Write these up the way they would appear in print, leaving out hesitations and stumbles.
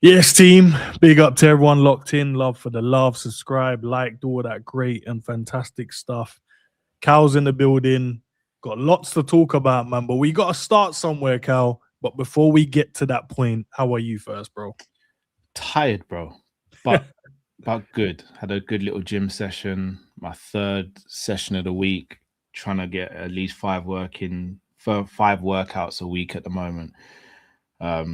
Yes, team. Big up to everyone locked in. Love for the love. Subscribe, liked all that great and fantastic stuff. Cal's in the building. Got lots to talk about, man. But we got to start somewhere, Cal. But before we get to that point, how are you first, bro? Tired, bro, but good. Had a good little gym session. My third session of the week. Trying to get at least five workouts a week at the moment.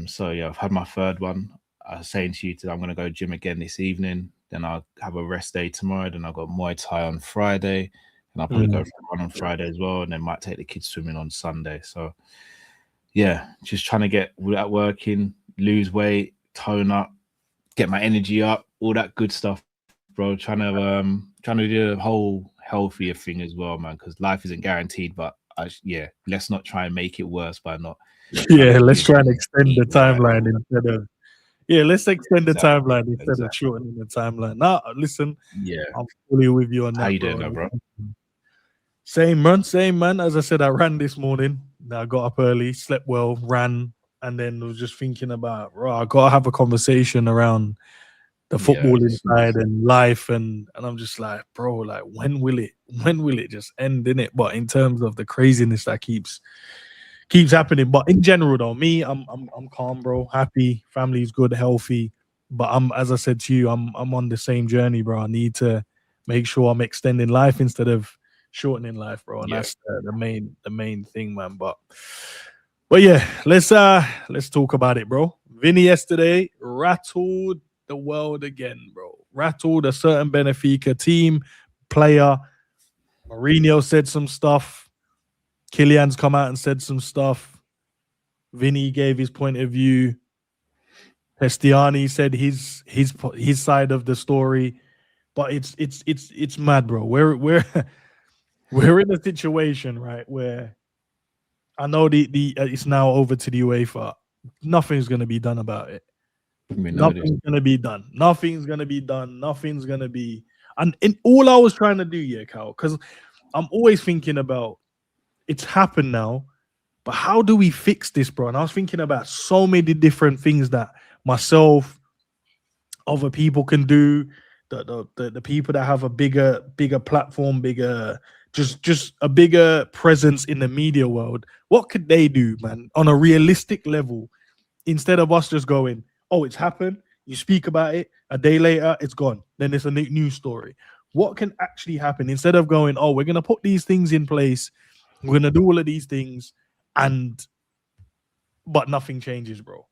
So yeah, I've had my third one. I was saying to you today, I'm gonna go gym again this evening. Then I'll have a rest day tomorrow. Then I've got Muay Thai on Friday, and I'll probably go for a run on Friday as well. And then might take the kids swimming on Sunday. So yeah, just trying to get that working, lose weight, tone up, get my energy up, all that good stuff, bro. Trying to do the whole healthier thing as well, man, because life isn't guaranteed. But let's not try and make it worse by not trying Yeah, to let's do try and things, extend the eat right. timeline instead of let's extend the Exactly, timeline instead of exactly. shortening the timeline. Now, listen, Yeah. I'm fully with you on How that, you doing, bro. though, bro? Same man. As I said, I ran this morning. I got up early, slept well, ran, and then was just thinking about, I gotta have a conversation around the Yeah. football inside and life, and I'm just like, bro, like when will it just end in it? But in terms of the craziness that keeps happening, but in general though, me, I'm calm, bro, happy, family's good, healthy. But as I said to you, I'm on the same journey, bro. I need to make sure I'm extending life instead of shortening life, bro. And Yeah. that's the main thing, man. But yeah, let's talk about it, bro. Vinny yesterday rattled the world again, bro. Rattled a certain Benfica team, player. Mourinho said some stuff. Kylian's come out and said some stuff. Vinny gave his point of view. Prestianni said his side of the story. But it's mad, bro. We're we're in a situation, right, where I know the it's now over to the UEFA. Nothing's gonna be done about it. We know this. Nothing's gonna be done. Nothing's gonna be done. Nothing's gonna be. And in all I was trying to do, yeah, Cal, because I'm always thinking about it's happened now, but how do we fix this, bro? And I was thinking about so many different things that myself, other people can do. The people that have a bigger platform, bigger just a bigger presence in the media world. What could they do, man, on a realistic level, instead of us just going, oh, it's happened. You speak about it. A day later, it's gone. Then it's a new story. What can actually happen instead of going, oh, we're gonna put these things in place. We're gonna do all of these things, and but nothing changes, bro.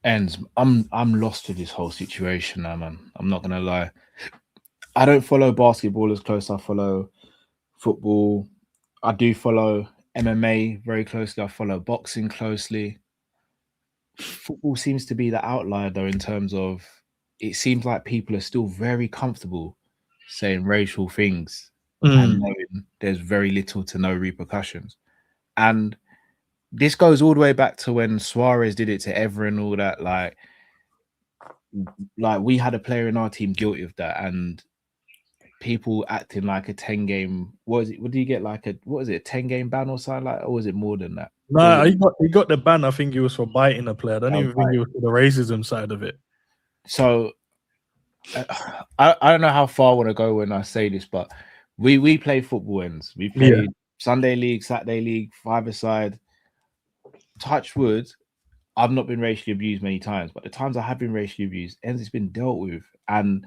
And I'm lost with this whole situation now, man. I'm not gonna lie. I don't follow basketball as close. I follow football. I do follow MMA very closely. I follow boxing closely. Football seems to be the outlier, though, in terms of it seems like people are still very comfortable saying racial things and Mm, knowing there's very little to no repercussions. And this goes all the way back to when Suarez did it to Ever and all that. Like we had a player in our team guilty of that, and people acting like a 10 game. What is it? What do you get? Like what is it? A 10 game ban or something like? Or was it more than that? Was nah, it? he got the ban. I think it was for biting a player. I don't That was even think right. it was for the racism side of it. So I don't know how far I want to go when I say this, but we play football ends. We Yeah. played Sunday league, Saturday league, five-a-side. Touch wood, I've not been racially abused many times, but the times I have been racially abused, ends it's been dealt with. And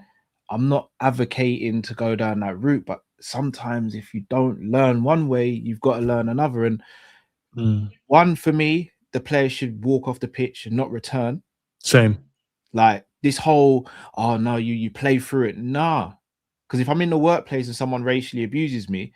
I'm not advocating to go down that route, but sometimes if you don't learn one way, you've got to learn another. And Mm, one for me, the player should walk off the pitch and not return. same. Like this whole, oh no, you play through it. Nah. Because if I'm in the workplace and someone racially abuses me,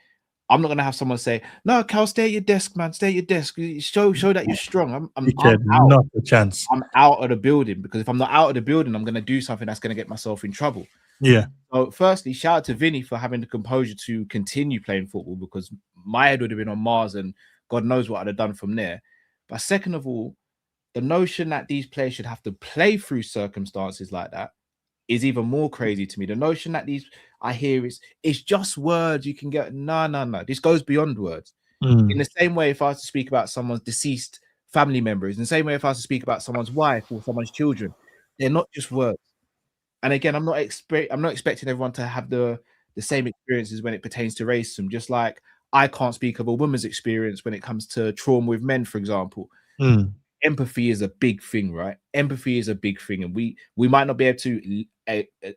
I'm not gonna have someone say, "No, Cal, stay at your desk, man. Stay at your desk. Show that you're strong." I'm Dickhead, out. not a chance. I'm out of the building because if I'm not out of the building, I'm gonna do something that's gonna get myself in trouble. Yeah. So, firstly, shout out to Vinny for having the composure to continue playing football because my head would have been on Mars and God knows what I'd have done from there. But second of all, the notion that these players should have to play through circumstances like that is even more crazy to me. The notion that these I hear is it's just words you can get. No. This goes beyond words. In Mm, the same way, if I was to speak about someone's deceased family members. In the same way, if I was to speak about someone's wife or someone's children, they're not just words. And again, I'm not expecting everyone to have the same experiences when it pertains to racism. Just like I can't speak of a woman's experience when it comes to trauma with men, for example. Empathy is a big thing, right? Empathy is a big thing, and we might not be able to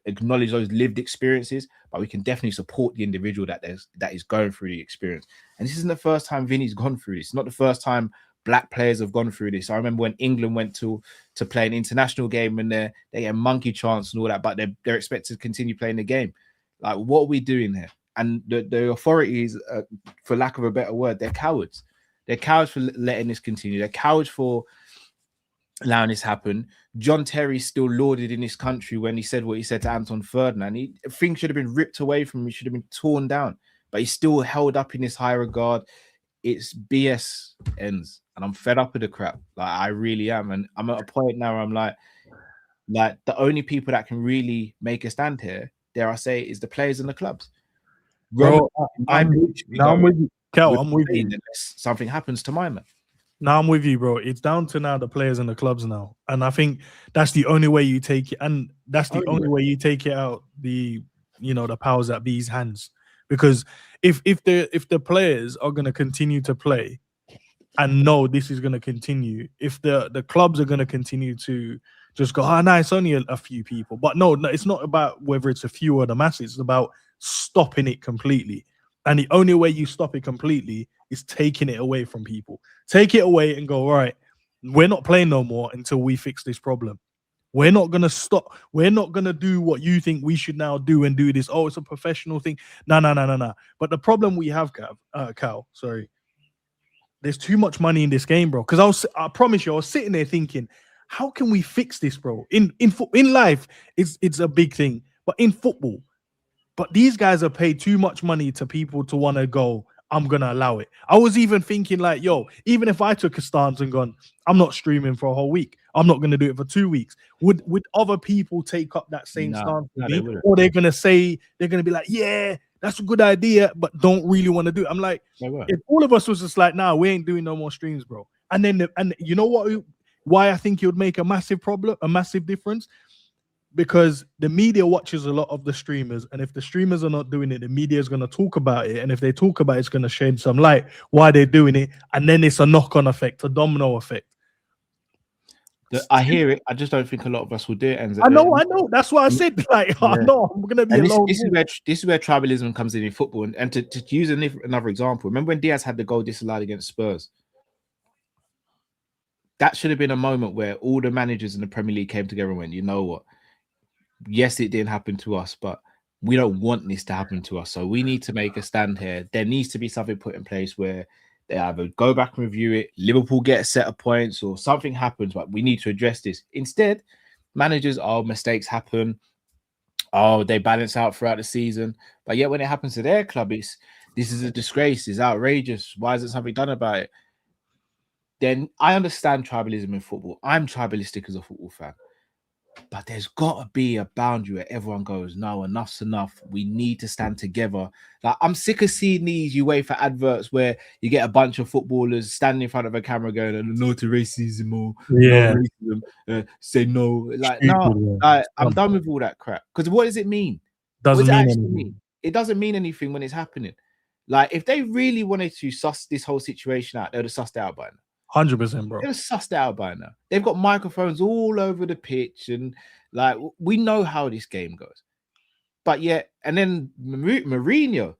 acknowledge those lived experiences, but we can definitely support the individual that is going through the experience. And this isn't the first time Vini's gone through this. It's not the first time black players have gone through this. I remember when England went to play an international game and they get monkey chants and all that, but they're expected to continue playing the game. Like, what are we doing here? And the authorities, for lack of a better word, they're cowards. They're cowards for letting this continue. They're cowards for allowing this happen. John Terry's still lauded in this country when he said what he said to Anton Ferdinand. Things should have been ripped away from him. He should have been torn down, but he's still held up in this high regard. It's BS ends, and I'm fed up with the crap. Like, I really am, and I'm at a point now where I'm like the only people that can really make a stand here, dare I say, is the players and the clubs. Bro, I'm with you. Cal, I'm with you. Unless something happens to my man. Now I'm with you, bro. It's down to now the players and the clubs now, and I think that's the only way you take it, and that's the only way you take it out the powers that be's hands. Because if the players are going to continue to play and know this is going to continue, if the clubs are going to continue to just go, oh, no, it's only a few people. But no, it's not about whether it's a few or the masses. It's about stopping it completely. And the only way you stop it completely is taking it away from people. Take it away and go, all right, we're not playing no more until we fix this problem. We're not going to stop. We're not going to do what you think we should now do and do this. Oh, it's a professional thing. No. But the problem we have, Cal, sorry, there's too much money in this game, bro. Because I promise you, I was sitting there thinking, how can we fix this, bro? In life, it's a big thing. But in football, but these guys are paid too much money to people to want to go, I'm going to allow it. I was even thinking like, yo, even if I took a stance and gone, I'm not streaming for a whole week, I'm not going to do it for 2 weeks. Would other people take up that same stance? Or they're going to be like, yeah, that's a good idea, but don't really want to do it. I'm like, if all of us was just like, nah, we ain't doing no more streams, bro. And then, and you know what? Why I think it would make a massive difference? Because the media watches a lot of the streamers, and if the streamers are not doing it, the media is going to talk about it, and if they talk about it, it's going to shed some light why they're doing it, and then it's a knock-on effect, a domino effect. I hear it. I just don't think a lot of us will do it. I know. That's what I said. Like, I know I'm going to be alone. This is where tribalism comes in football. And to use another example, remember when Diaz had the goal disallowed against Spurs? That should have been a moment where all the managers in the Premier League came together and went, you know what? Yes, it didn't happen to us, but we don't want this to happen to us. So we need to make a stand here. There needs to be something put in place where they either go back and review it, Liverpool get a set of points, or something happens, but we need to address this. Instead, managers, mistakes happen. They balance out throughout the season. But yet when it happens to their club, this is a disgrace. It's outrageous. Why isn't something done about it? Then I understand tribalism in football. I'm tribalistic as a football fan. But there's got to be a boundary where everyone goes, no, enough's enough. We need to stand together. Like, I'm sick of seeing these UEFA adverts where you get a bunch of footballers standing in front of a camera going, no to racism or no racism, say no. Like, no, I'm done with all that crap. Because what does it mean? Doesn't mean anything. It doesn't mean anything when it's happening. Like, if they really wanted to suss this whole situation out, they would have sussed it out by now. 100%, bro. They're sussed out by now. They've got microphones all over the pitch, and like, we know how this game goes. But yet, and then Mourinho.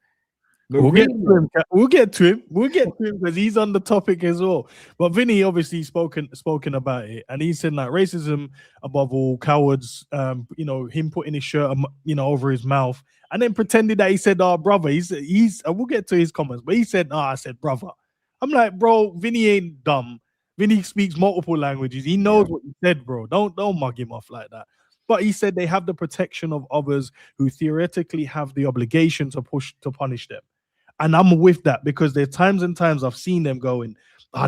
We'll get to him because he's on the topic as well. But Vini obviously spoken about it, and he said like racism above all, cowards. Him putting his shirt, over his mouth, and then pretending that he said, brother." He's. We'll get to his comments, but he said, I said, brother." I'm like, bro, Vini ain't dumb. Vini speaks multiple languages. He knows what he said, bro. Don't mug him off like that. But he said they have the protection of others who theoretically have the obligation to punish them. And I'm with that because there's times and times I've seen them going,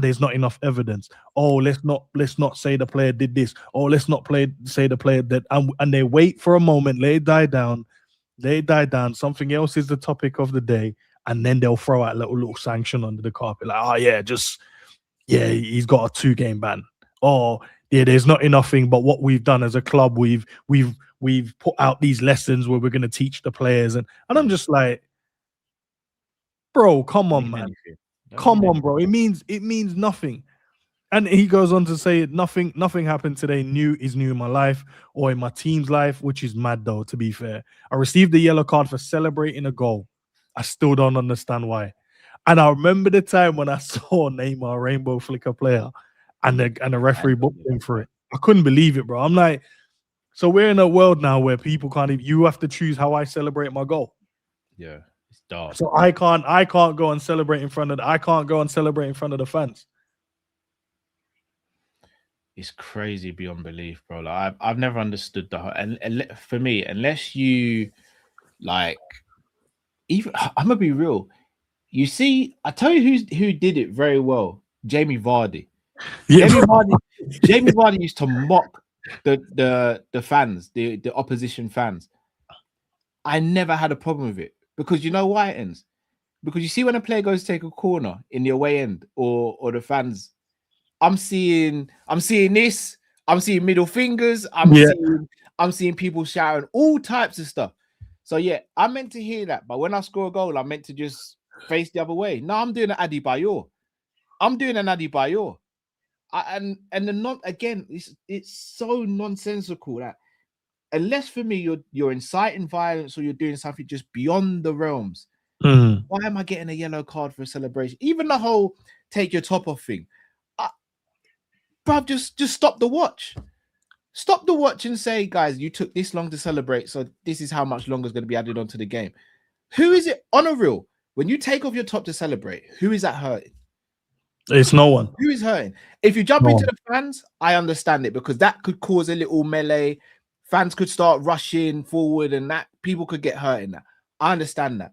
there's not enough evidence. Oh, let's not say the player did this. Oh, let's not say the player did. And they wait for a moment, let it die down. Something else is the topic of the day. And then they'll throw out a little sanction under the carpet. Like, just yeah, he's got a 2-game ban. Or yeah, there's not enough thing, but what we've done as a club, we've put out these lessons where we're going to teach the players, and I'm just like, bro, come on, man, come on, bro. It means nothing. And he goes on to say, nothing happened today new in my life or in my team's life, which is mad though, to be fair. I received the yellow card for celebrating a goal. I still don't understand why. And I remember the time when I saw Neymar rainbow flicker player and the referee booked him for it. I couldn't believe it, bro. I'm like, so we're in a world now where people can't even, you have to choose how I celebrate my goal. Yeah, it's dark. So I can't go and celebrate in front of the fans. It's crazy beyond belief, bro. Like I've never understood the whole, and for me, unless you like, even I'm gonna be real. You see, I tell you who did it very well. Jamie Vardy. Yeah. Jamie Vardy used to mock the fans, the opposition fans. I never had a problem with it because you know why it ends. Because you see when a player goes to take a corner in the away end or the fans. I'm seeing this. I'm seeing middle fingers. I'm seeing people shouting all types of stuff. So yeah, I meant to hear that, but when I score a goal, I meant to just face the other way. No, I'm doing an Adebayor. I'm doing an Adebayor. And again, it's so nonsensical that unless for me you're inciting violence or you're doing something just beyond the realms. Why am I getting a yellow card for a celebration? Even the whole take your top off thing. Bruv, just stop the watch. Stop the watch and say, guys, you took this long to celebrate, so this is how much longer is going to be added onto the game. Who is it on a real? When you take off your top to celebrate, who is that hurting? It's no one. Who is hurting? If you jump into the fans, I understand it because that could cause a little melee. Fans could start rushing forward and that people could get hurt in that. I understand that.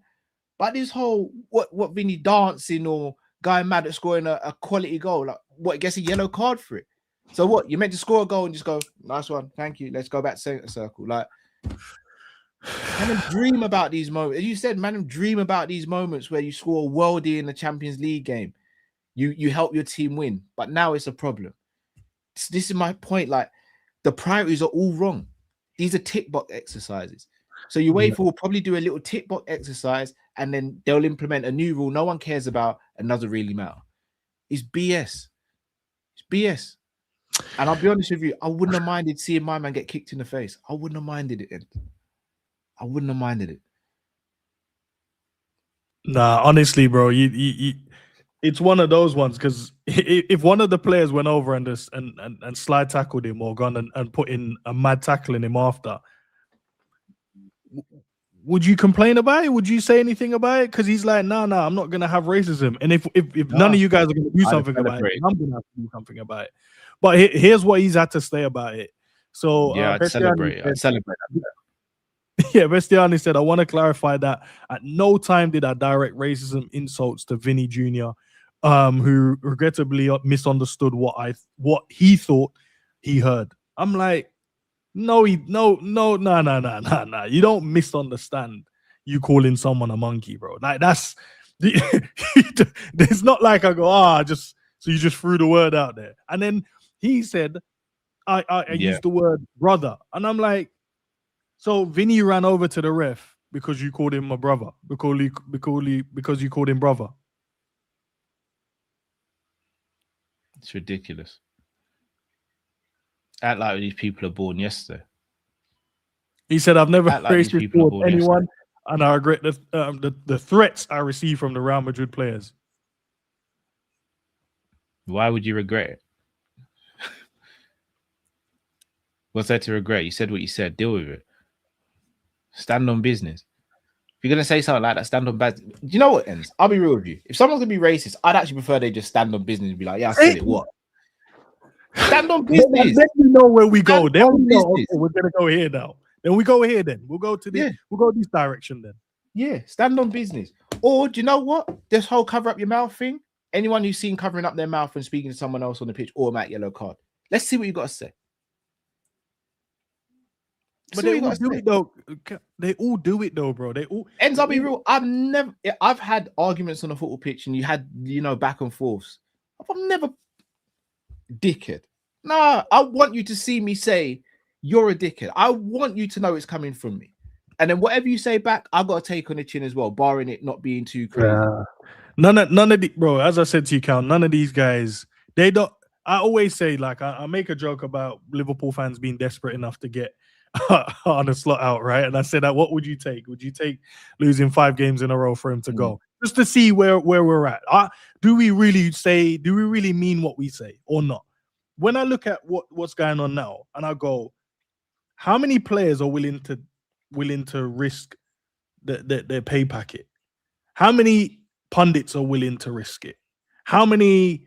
But this whole what Vini dancing or guy mad at scoring a quality goal, like what gets a yellow card for it. So what? You're meant to score a goal and just go, nice one, thank you. Let's go back to center circle. Like, man, dream about these moments. As you said, man, dream about these moments where you score a worldie in the Champions League game. You help your team win, but now it's a problem. This is my point. Like, the priorities are all wrong. These are tick box exercises. So UEFA will probably do a little tick box exercise and then they'll implement a new rule no one cares about and doesn't really matter. It's BS. It's BS. And I'll be honest with you, I wouldn't have minded seeing my man get kicked in the face. I wouldn't have minded it. I wouldn't have minded it. Nah, honestly, bro, it's one of those ones because if one of the players went over and slide tackled him or gone and put in a mad tackle in him after, would you complain about it? Would you say anything about it? Because he's like, nah, I'm not gonna have racism. And if none of you guys are gonna do something about it, I'm gonna have to do something about it. But here's what he's had to say about it. So yeah, I'd celebrate. Yeah, Prestianni said, I want to clarify that at no time did I direct racism insults to Vini Jr., who regrettably misunderstood what he thought he heard. I'm like, no. You don't misunderstand you calling someone a monkey, bro. Like that's it's not like I go, so you just threw the word out there. And then he said, I used the word brother. And I'm like, so Vinny ran over to the ref because you called him a brother, because you called him brother. It's ridiculous. Act like these people are born yesterday. He said, I've never racist towards anyone, and I regret the threats I received from the Real Madrid players. Why would you regret it? What's there to regret? You said what you said. Deal with it. Stand on business. If you're going to say something like that, stand on business. Do you know what, Endz? I'll be real with you. If someone's going to be racist, I'd actually prefer they just stand on business and be like, yeah, I said it. What? Stand on business. Let me know where we go. Then we know, okay, we're going to go here now. Then we go here then. We'll go to this. Yeah. We'll go this direction then. Yeah, stand on business. Or do you know what? This whole cover up your mouth thing, anyone who's seen covering up their mouth and speaking to someone else on the pitch, automatic yellow card. Let's see what you got to say. But they all do it though. They all do it though, bro. They all. Endz, I'll be real. I've had arguments on a football pitch, and you had back and forths. I'm never dickhead. Nah, I want you to see me say you're a dickhead. I want you to know it's coming from me. And then whatever you say back, I got to take on the chin as well, barring it not being too crazy. Yeah. None of the bro, as I said to you, Cal, none of these guys, they don't. I always say, like, I make a joke about Liverpool fans being desperate enough to get on a slot out, right? And I said that, what would you take? Would you take losing 5 games in a row for him to go? Just to see where we're at. Do we really mean what we say or not? When I look at what's going on now, and I go, how many players are willing to risk their pay packet? How many pundits are willing to risk it? How many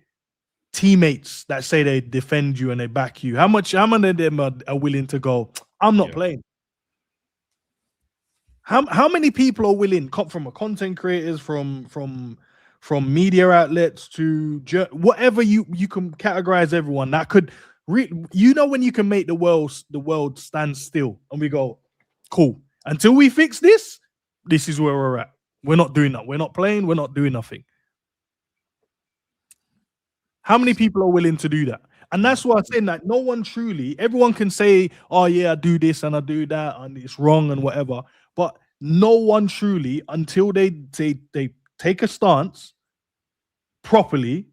teammates that say they defend you and they back you? How many of them are willing to go, I'm not playing? How many people are willing, from content creators, from media outlets to whatever you can categorize everyone that could when you can make the world stand still and we go, cool, until we fix this is where we're at. We're not doing that. We're not playing. We're not doing nothing. How many people are willing to do that? And that's why I'm saying that no one truly, everyone can say, oh yeah, I do this and I do that and it's wrong and whatever. But no one truly, until they take a stance properly,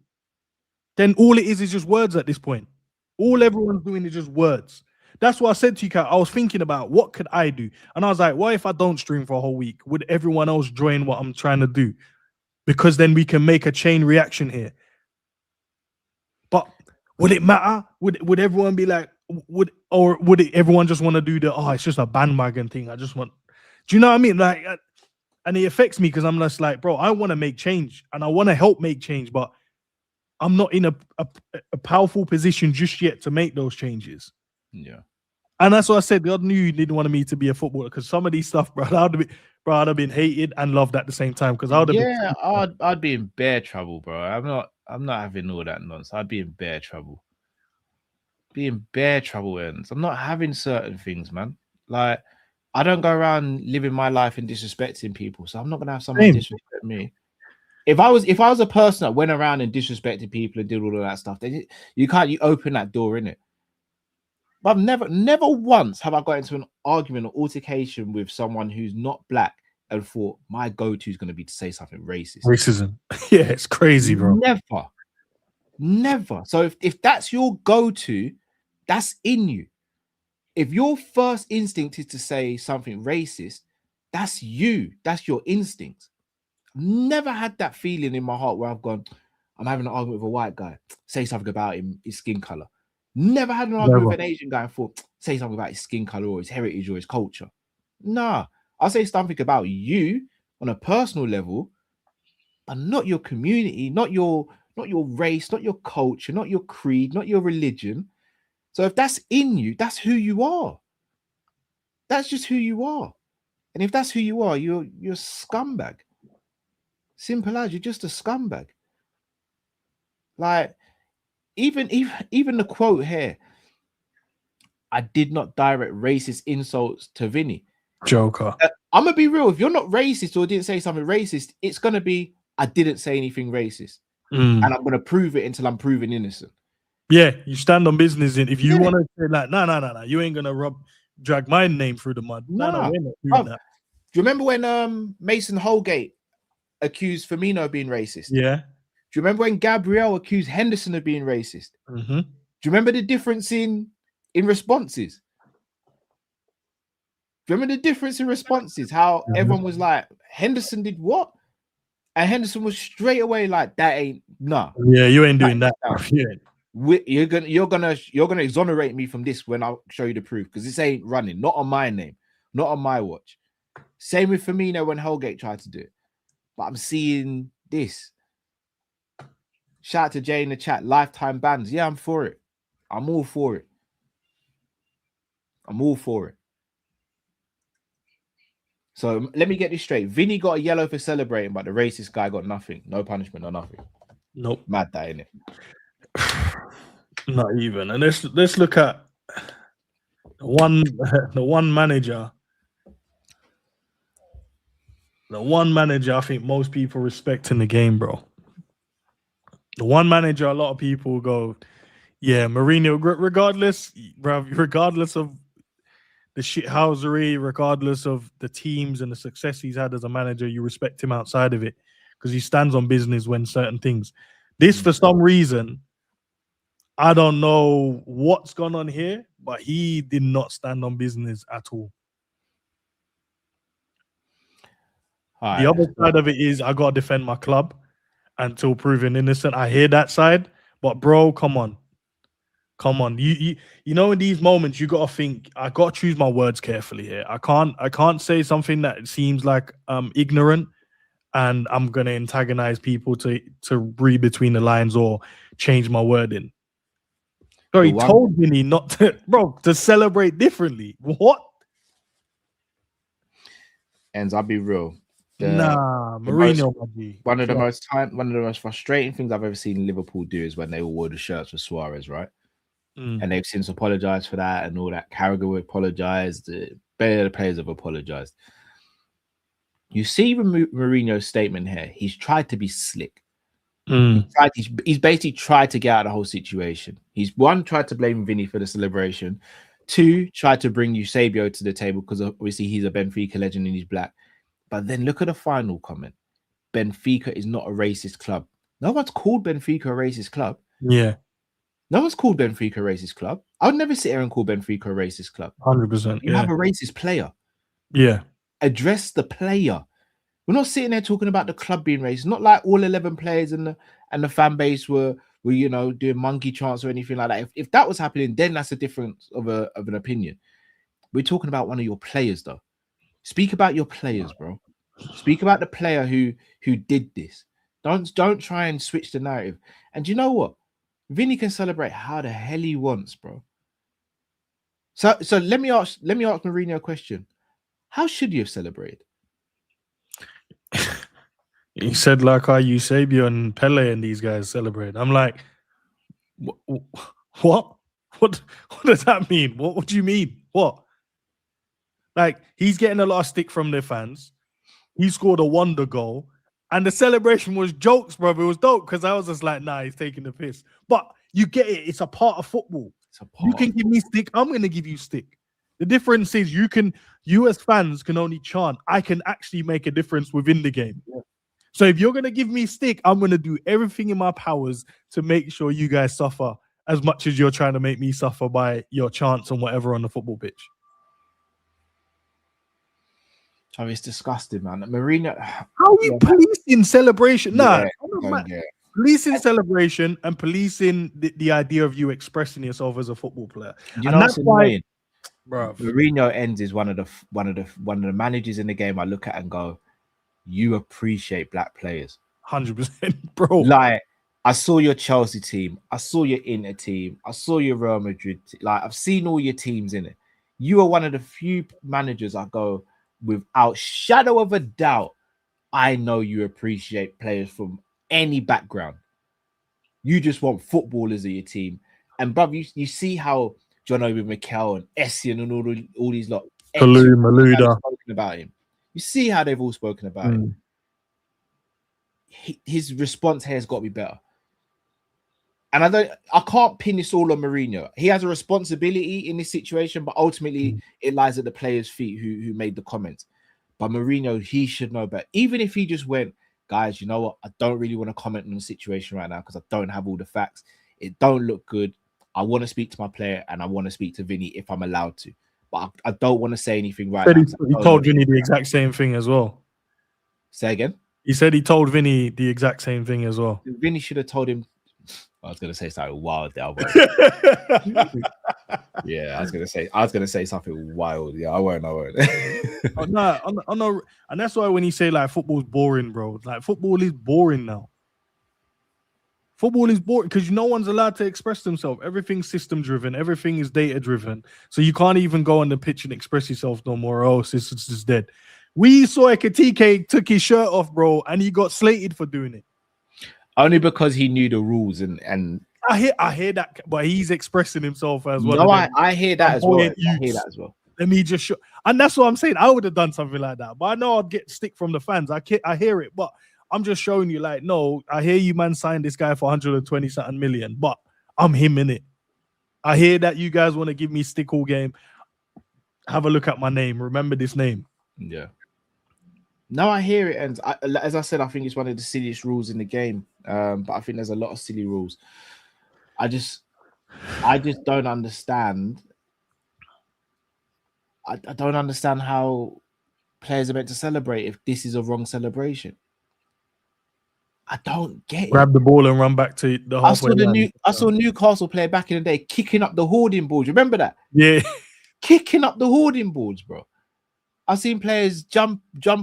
then all it is just words at this point. All everyone's doing is just words. That's what I said to you, Kat. I was thinking about what could I do? And I was like, what if I don't stream for a whole week? Would everyone else join what I'm trying to do? Because then we can make a chain reaction here. But would it matter? Would everyone be like, would everyone just want to do it's just a bandwagon thing? I just want, do you know what I mean? Like, and it affects me because I'm just like, bro, I want to make change and I want to help make change, but I'm not in a powerful position just yet to make those changes. Yeah. And that's what I said. God knew you didn't want me to be a footballer because some of these stuff, bro, I'd have been hated and loved at the same time. Because I'd be in bare trouble, bro. I'm not having all that nonsense. I'd be in bare trouble. Ends. I'm not having certain things, man. Like, I don't go around living my life and disrespecting people, so I'm not gonna have someone disrespect me. If I was a person that went around and disrespected people and did all of that stuff, then you open that door, innit? But I've never once have I got into an argument or altercation with someone who's not black and thought my go-to is going to be to say something racist. Racism. Yeah, it's crazy, bro. Never. So if that's your go-to, that's in you. If your first instinct is to say something racist, that's you. That's your instinct. Never had that feeling in my heart where I've gone, I'm having an argument with a white guy, say something about him, his skin color. Never had an argument with an Asian guy and thought, say something about his skin color or his heritage or his culture. Nah, I'll say something about you on a personal level, but not your community, not your race, not your culture, not your creed, not your religion. So if that's in you, that's who you are. That's just who you are. And if that's who you are, you're a scumbag. Simple as, you're just a scumbag. Like, even the quote here, I did not direct racist insults to Vini. Joker. I'm gonna be real. If you're not racist or didn't say something racist, it's gonna be I didn't say anything racist, and I'm gonna prove it until I'm proven innocent. Yeah, you stand on business. If you want to say like, no, you ain't gonna drag my name through the mud. No, we're not doing that. Do you remember when Mason Holgate accused Firmino of being racist? Yeah. Do you remember when Gabriel accused Henderson of being racist? Mm-hmm. Do you remember the difference in responses? Do you remember the difference in responses? How everyone was like, Henderson did what? And Henderson was straight away like, that ain't nah. Yeah, you ain't doing that. You're gonna exonerate me from this when I'll show you the proof, because this ain't running, not on my name, not on my watch. Same with Firmino when Holgate tried to do it. But I'm seeing this. Shout out to Jay in the chat. Lifetime bans. Yeah, I'm for it. I'm all for it. So let me get this straight. Vinny got a yellow for celebrating, but the racist guy got nothing. No punishment or nothing. Nope. Mad that, innit? Not even. And let's look at the one manager. The one manager I think most people respect in the game, bro. The one manager, a lot of people go, yeah, Mourinho, regardless, bruv, regardless of the shithousery, regardless of the teams and the success he's had as a manager, you respect him outside of it because he stands on business when certain things. This, for some reason, I don't know what's gone on here, but he did not stand on business at all. The other side of it is I got to defend my club until proven innocent. I hear that side, but bro, come on. You know, in these moments, you got to think, I got to choose my words carefully here. I can't say something that seems like ignorant and I'm going to antagonize people to read between the lines or change my wording. So he told Vini not to, bro, to celebrate differently. What? Endz, I'll be real. Mourinho. One of the most frustrating things I've ever seen Liverpool do is when they all wore the shirts for Suarez, right? And they've since apologized for that and all that. Carragher apologized. The players have apologized. You see Mourinho's statement here. He's tried to be slick. He's basically tried to get out of the whole situation. He's tried to blame Vini for the celebration. 2, tried to bring Eusebio to the table because obviously he's a Benfica legend and he's black. But then look at the final comment. Benfica is not a racist club. No one's called Benfica a racist club. Yeah. No one's called Benfica a racist club. I would never sit here and call Benfica a racist club. 100%. You have a racist player. Yeah. Address the player. We're not sitting there talking about the club being racist. Not like all 11 players and the fan base were doing monkey chants or anything like that. If that was happening, then that's a difference of an opinion. We're talking about one of your players, though. Speak about your players, bro. Speak about the player who did this. Don't try and switch the narrative. And you know what? Vini can celebrate how the hell he wants, bro. So let me ask Mourinho a question. How should you have celebrated? He said like how Eusebio and Pele and these guys celebrate. I'm like, what? What does that mean? What do you mean? What? Like, he's getting a lot of stick from their fans. He scored a wonder goal. And the celebration was jokes, brother. It was dope because I was just like, nah, he's taking the piss. But you get it. It's a part of football. You can give me stick. I'm going to give you stick. The difference is you as fans can only chant. I can actually make a difference within the game. Yeah. So if you're going to give me stick, I'm going to do everything in my powers to make sure you guys suffer as much as you're trying to make me suffer by your chants and whatever on the football pitch. Oh, it's disgusting, man. Mourinho. How are you policing celebration? Policing celebration and policing the idea of you expressing yourself as a football player. You know that's why, bro. Mourinho Endz is one of the managers in the game I look at and go, you appreciate black players. 100%, bro. Like, I saw your Chelsea team, I saw your Inter team, I saw your Real Madrid. Like, I've seen all your teams in it. You are one of the few managers I go, without shadow of a doubt, I know you appreciate players from any background. You just want footballers of your team. And bruv, you see how John Obi Mikel and Essien and all these lot Maluda spoken about him. You see how they've all spoken about him. His response here has got to be better. And I can't pin this all on Mourinho. He has a responsibility in this situation, but ultimately it lies at the players' feet who made the comments. But Mourinho, he should know better. Even if he just went, guys, you know what? I don't really want to comment on the situation right now because I don't have all the facts. It don't look good. I want to speak to my player and I want to speak to Vini if I'm allowed to. But I don't want to say anything right now. He told Vini the exact same thing as well. Say again? He said he told Vini the exact same thing as well. Vini should have told him. I was gonna say something wild there. Yeah, I was gonna say something wild. Yeah, I won't. No, and that's why when you say like football's boring, bro, like football is boring now. Football is boring because no one's allowed to express themselves. Everything's system driven, everything is data driven. So you can't even go on the pitch and express yourself no more, or else it's just dead. We saw Ekitike took his shirt off, bro, and he got slated for doing it. Only because he knew the rules and I hear that, but he's expressing himself as well. No, I hear that as well. I hear that as well. Let me just show, and that's what I'm saying. I would have done something like that, but I know I'd get stick from the fans. I hear it, but I'm just showing you, like, no, I hear you, man, signed this guy for 120 something million, but I'm him in it. I hear that you guys want to give me stick all game. Have a look at my name. Remember this name. Yeah. No, I hear it, and as I said, I think it's one of the silliest rules in the game. But I think there's a lot of silly rules. I just don't understand. I don't understand how players are meant to celebrate if this is a wrong celebration. I don't get it. Grab the ball and run back to the halfway line. I saw Newcastle player back in the day kicking up the hoarding boards. Remember that? Yeah. Kicking up the hoarding boards, bro. I've seen players jump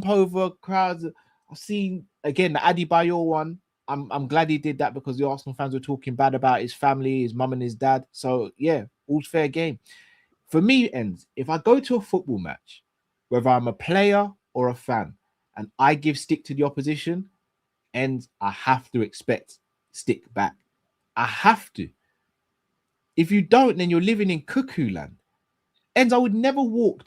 over crowds. I've seen, again, the Adebayor one. I'm glad he did that because the Arsenal fans were talking bad about his family, his mum and his dad. So, yeah, all's fair game. For me, Endz, if I go to a football match, whether I'm a player or a fan, and I give stick to the opposition, Endz, I have to expect stick back. I have to. If you don't, then you're living in cuckoo land. Endz, I would never walk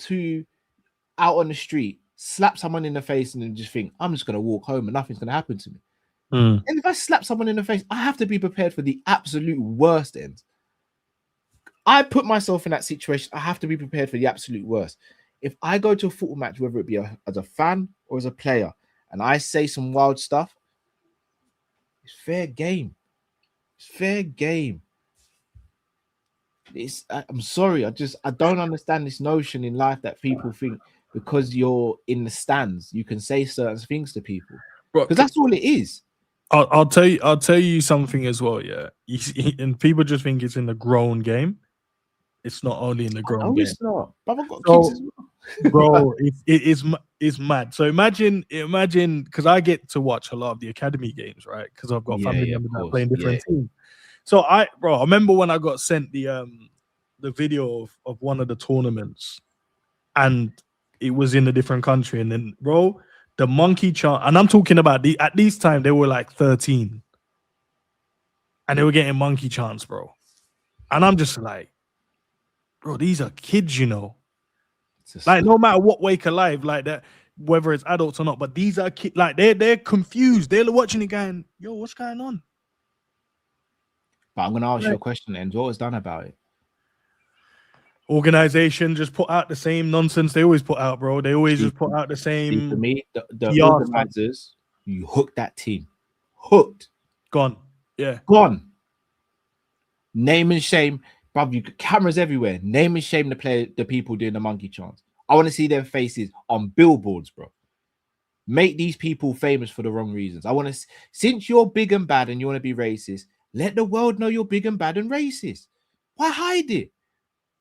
out on the street, slap someone in the face, and then just think, I'm just going to walk home and nothing's going to happen to me. And if I slap someone in the face, I have to be prepared for the absolute worst, Endz. I put myself in that situation. I have to be prepared for the absolute worst. If I go to a football match, whether it be as a fan or as a player, and I say some wild stuff, it's fair game. It's fair game. I'm sorry. I don't understand this notion in life that people think because you're in the stands, you can say certain things to people. Because that's all it is. I'll tell you something as well, yeah. And people just think it's in the grown game. It's not only in the grown game. It's not. But I've got kids as well. Bro, it's mad. So imagine, because I get to watch a lot of the academy games, right? Because I've got family members that play in different teams. So I remember when I got sent the video of one of the tournaments, and it was in a different country, and then the monkey chant, and I'm talking about at this time they were like 13, and they were getting monkey chants, bro. And I'm just like, bro, these are kids, you know. Like, no matter what wake alive, like that, whether it's adults or not, but these are kids, like they're confused. They're watching it going, yo, what's going on? But I'm gonna ask you a question, and what was done about it? Organization just put out the same nonsense they always put out, bro. They always just put out the same. For me, the organizers, you hooked that team. Hooked. Gone. Yeah. Gone. Name and shame. Bruv, you got cameras everywhere. Name and shame the people doing the monkey chants. I want to see their faces on billboards, bro. Make these people famous for the wrong reasons. I want to, since you're big and bad and you want to be racist, let the world know you're big and bad and racist. Why hide it?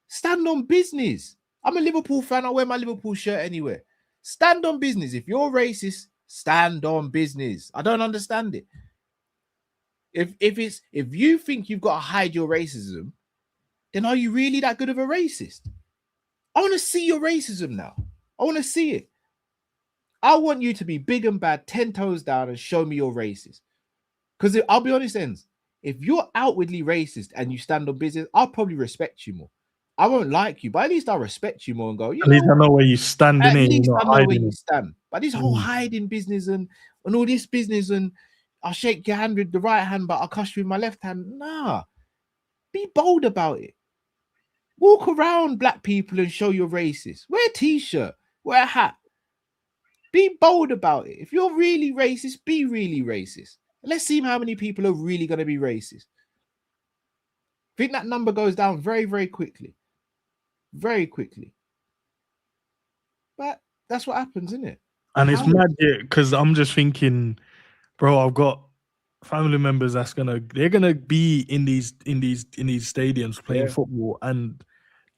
Stand on business. I'm a Liverpool fan. I wear my Liverpool shirt anywhere. Stand on business. If you're racist, stand on business. I don't understand it. If you think you've got to hide your racism, then are you really that good of a racist? I want to see your racism now. I want to see it. I want you to be big and bad, 10 toes down, and show me you're racist. Because I'll be honest, Endz, if you're outwardly racist and you stand on business, I'll probably respect you more. I won't like you, but at least I'll respect you more and go, at least I know where you stand. At least I know where you stand. But this whole hiding business and all this business, and I'll shake your hand with the right hand, but I'll cuss you with my left hand. Nah. Be bold about it. Walk around black people and show you're racist. Wear a t-shirt, wear a hat. Be bold about it. If you're really racist, be really racist. Let's see how many people are really going to be racist. I think that number goes down very, very quickly. Very quickly. But that's what happens, isn't it? And it's mad, because I'm just thinking, bro, I've got family members they're gonna be in these stadiums playing football, and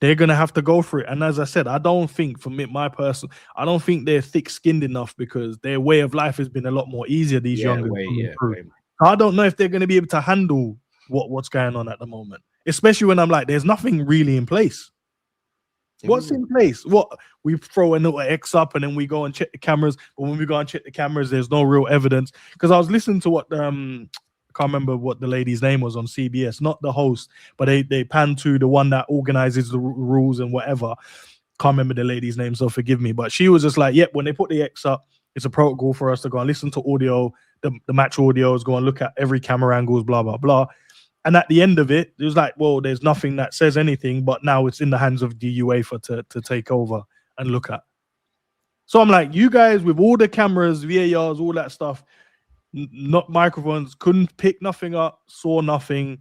they're gonna have to go through it. And as I said, I don't think, for me, I don't think they're thick-skinned enough, because their way of life has been a lot more easier. These younger I don't know if they're gonna be able to handle what's going on at the moment, especially when I'm like, there's nothing really in place. What's in place? What, we throw a little X up and then we go and check the cameras, but when we go and check the cameras, there's no real evidence. Because I was listening to what I can't remember what the lady's name was on CBS, not the host, but they pan to the one that organizes the rules and whatever. Can't remember the lady's name, so forgive me. But she was just like, yep, when they put the X up, It's a protocol for us to go and listen to audio, the match audios, go and look at every camera angles, blah, blah, blah. And at the end of it, it was like, well, there's nothing that says anything, but now it's in the hands of the UEFA to take over and look at. So I'm like, you guys with all the cameras, VARs, all that stuff, not microphones, couldn't pick nothing up, saw nothing.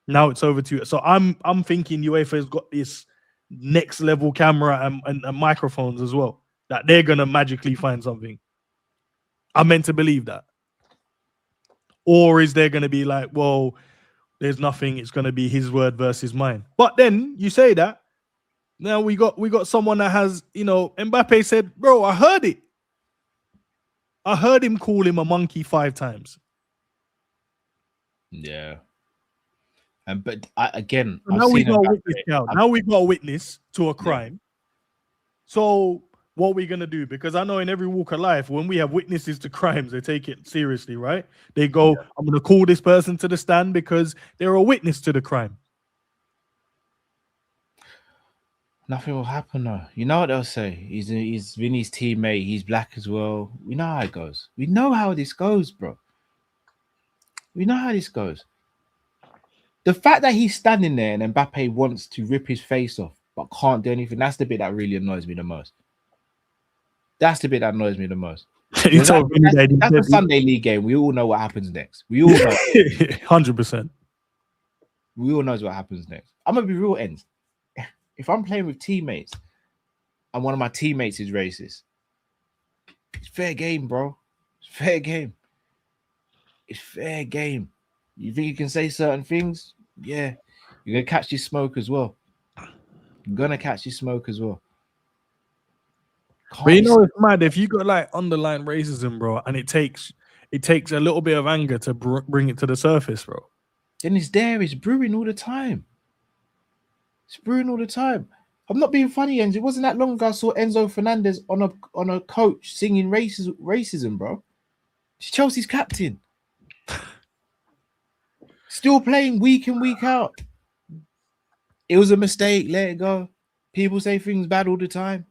Now it's over to you. So I'm thinking UEFA has got this next level camera and microphones as well, that they're gonna magically find something. I'm meant to believe that. Or is there gonna be like, well, there's nothing, it's gonna be his word versus mine. But then you say that. Now we got someone that has, Mbappe said, bro, I heard it. I heard him call him a monkey 5 times. Yeah. But again, now we've got a witness now. Now we've got a witness to a crime. Yeah. So what are we gonna do? Because I know in every walk of life, when we have witnesses to crimes, they take it seriously, right? They go, I'm gonna call this person to the stand because they're a witness to the crime. Nothing will happen though. You know what they'll say? He's Vini's teammate. He's black as well. We know how it goes. We know how this goes, bro. We know how this goes. The fact that he's standing there and Mbappe wants to rip his face off but can't do anything, that's the bit that really annoys me the most. That's the bit that annoys me the most. That's the Sunday League game. We all know what happens next. We all know. 100%. We all know what happens next. I'm going to be real, Endz. If I'm playing with teammates and one of my teammates is racist, it's fair game, bro. It's fair game. It's fair game. You think you can say certain things? Yeah. You're going to catch your smoke as well. You're going to catch your smoke as well. But it's mad. If you got like underlying racism, bro, and it takes a little bit of anger to bring it to the surface, bro. Then it's there. It's brewing all the time. It's brewing all the time. I'm not being funny, Endz. It wasn't that long ago I saw Enzo Fernandez on a coach singing racism, bro. He's Chelsea's captain. Still playing week in, week out. It was a mistake. Let it go. People say things bad all the time.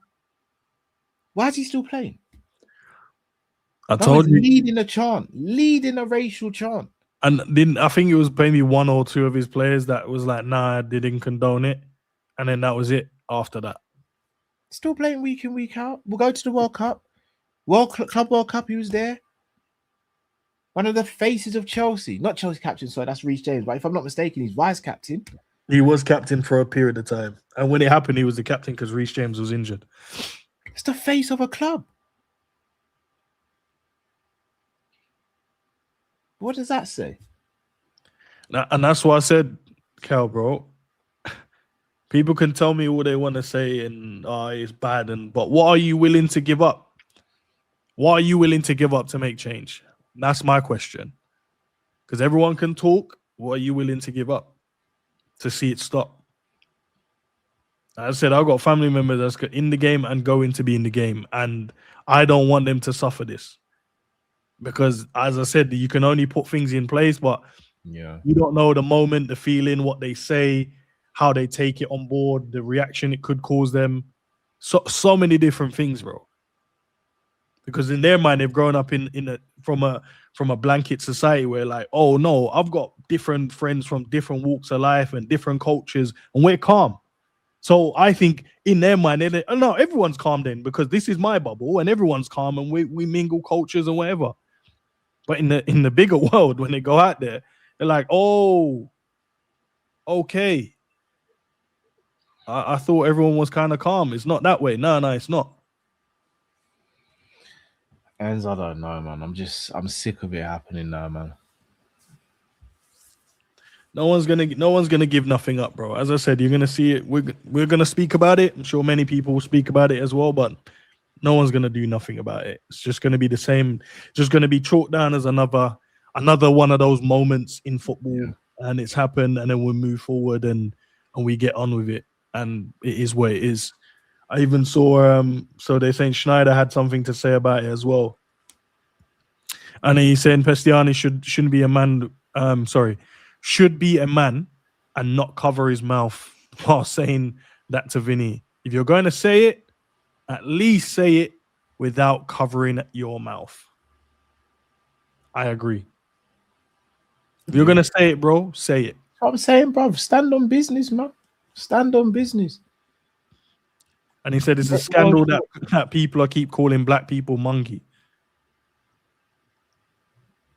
Why is he still playing? I told you. Leading a racial chant. And then I think it was maybe 1 or 2 of his players that was like, nah, they didn't condone it. And then that was it after that. Still playing week in, week out. We'll go to the World Cup. Club World Cup, he was there. One of the faces of Chelsea. Not Chelsea captain, sorry, that's Reece James. But if I'm not mistaken, he's vice captain. He was captain for a period of time. And when it happened, he was the captain because Reece James was injured. It's the face of a club. What does that say? And that's why I said, Cal, bro, people can tell me all they want to say and it's bad, but what are you willing to give up? What are you willing to give up to make change? That's my question. Because everyone can talk. What are you willing to give up to see it stop? As I said, I've got family members that's in the game and going to be in the game, and I don't want them to suffer this. Because, as I said, you can only put things in place, but you don't know the moment, the feeling, what they say, how they take it on board, the reaction it could cause them. So many different things, bro. Because in their mind, they've grown up from a blanket society where, like, oh no, I've got different friends from different walks of life and different cultures, and we're calm. So I think in their mind, no, everyone's calm then because this is my bubble and everyone's calm and we mingle cultures and whatever. But in the bigger world, when they go out there, they're like, oh, okay. I thought everyone was kind of calm. It's not that way. No, it's not. Endz, I don't know, man. I'm sick of it happening now, man. No one's gonna give nothing up, bro. As I said, you're gonna see it. We're gonna speak about it. I'm sure many people will speak about it as well, but no one's gonna do nothing about it. It's just gonna be the same. Just gonna be chalked down as another one of those moments in football, and it's happened, and then we move forward and we get on with it, and it is what it is. I even saw so they're saying Sneijder had something to say about it as well, and he's saying Prestianni shouldn't be a man. Should be a man and not cover his mouth while saying that to Vini. If you're going to say it, at least say it without covering your mouth. I agree. If you're gonna say it, bro, say it. What I'm saying, bro, stand on business, man. Stand on business. And he said it's a scandal that people keep calling black people monkey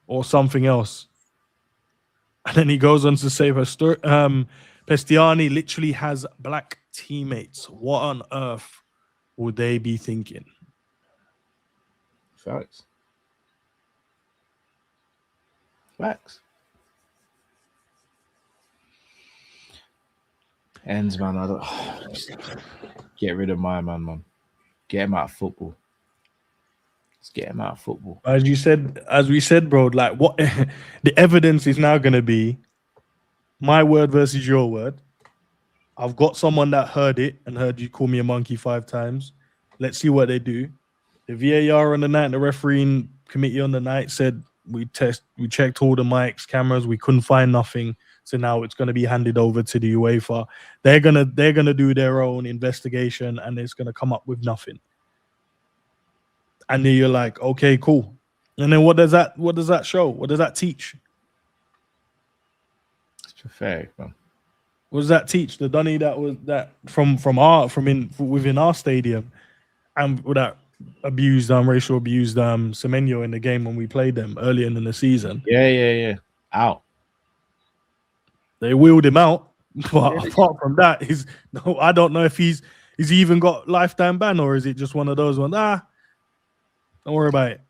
or something else. And then he goes on to say, Prestianni literally has black teammates. What on earth would they be thinking? Facts. Endz, man, I don't get rid of my man. Get him out of football. Let's get him out of football. As we said, bro, like what the evidence is now gonna be my word versus your word. I've got someone that heard it and heard you call me a monkey 5 times. Let's see what they do. The VAR on the night, the refereeing committee on the night said we checked all the mics, cameras, we couldn't find nothing. So now it's going to be handed over to the UEFA. They're gonna do their own investigation, and it's going to come up with nothing. And then you're like, okay, cool. And then what does that show? What does that teach? It's pathetic, man. What does that teach? The Dunny from within our stadium, and that racial abused Semenyo in the game when we played them earlier in the season. Yeah. Out. They wheeled him out, but apart from that, I don't know if he's even got lifetime ban, or is it just one of those ones? Don't worry about it.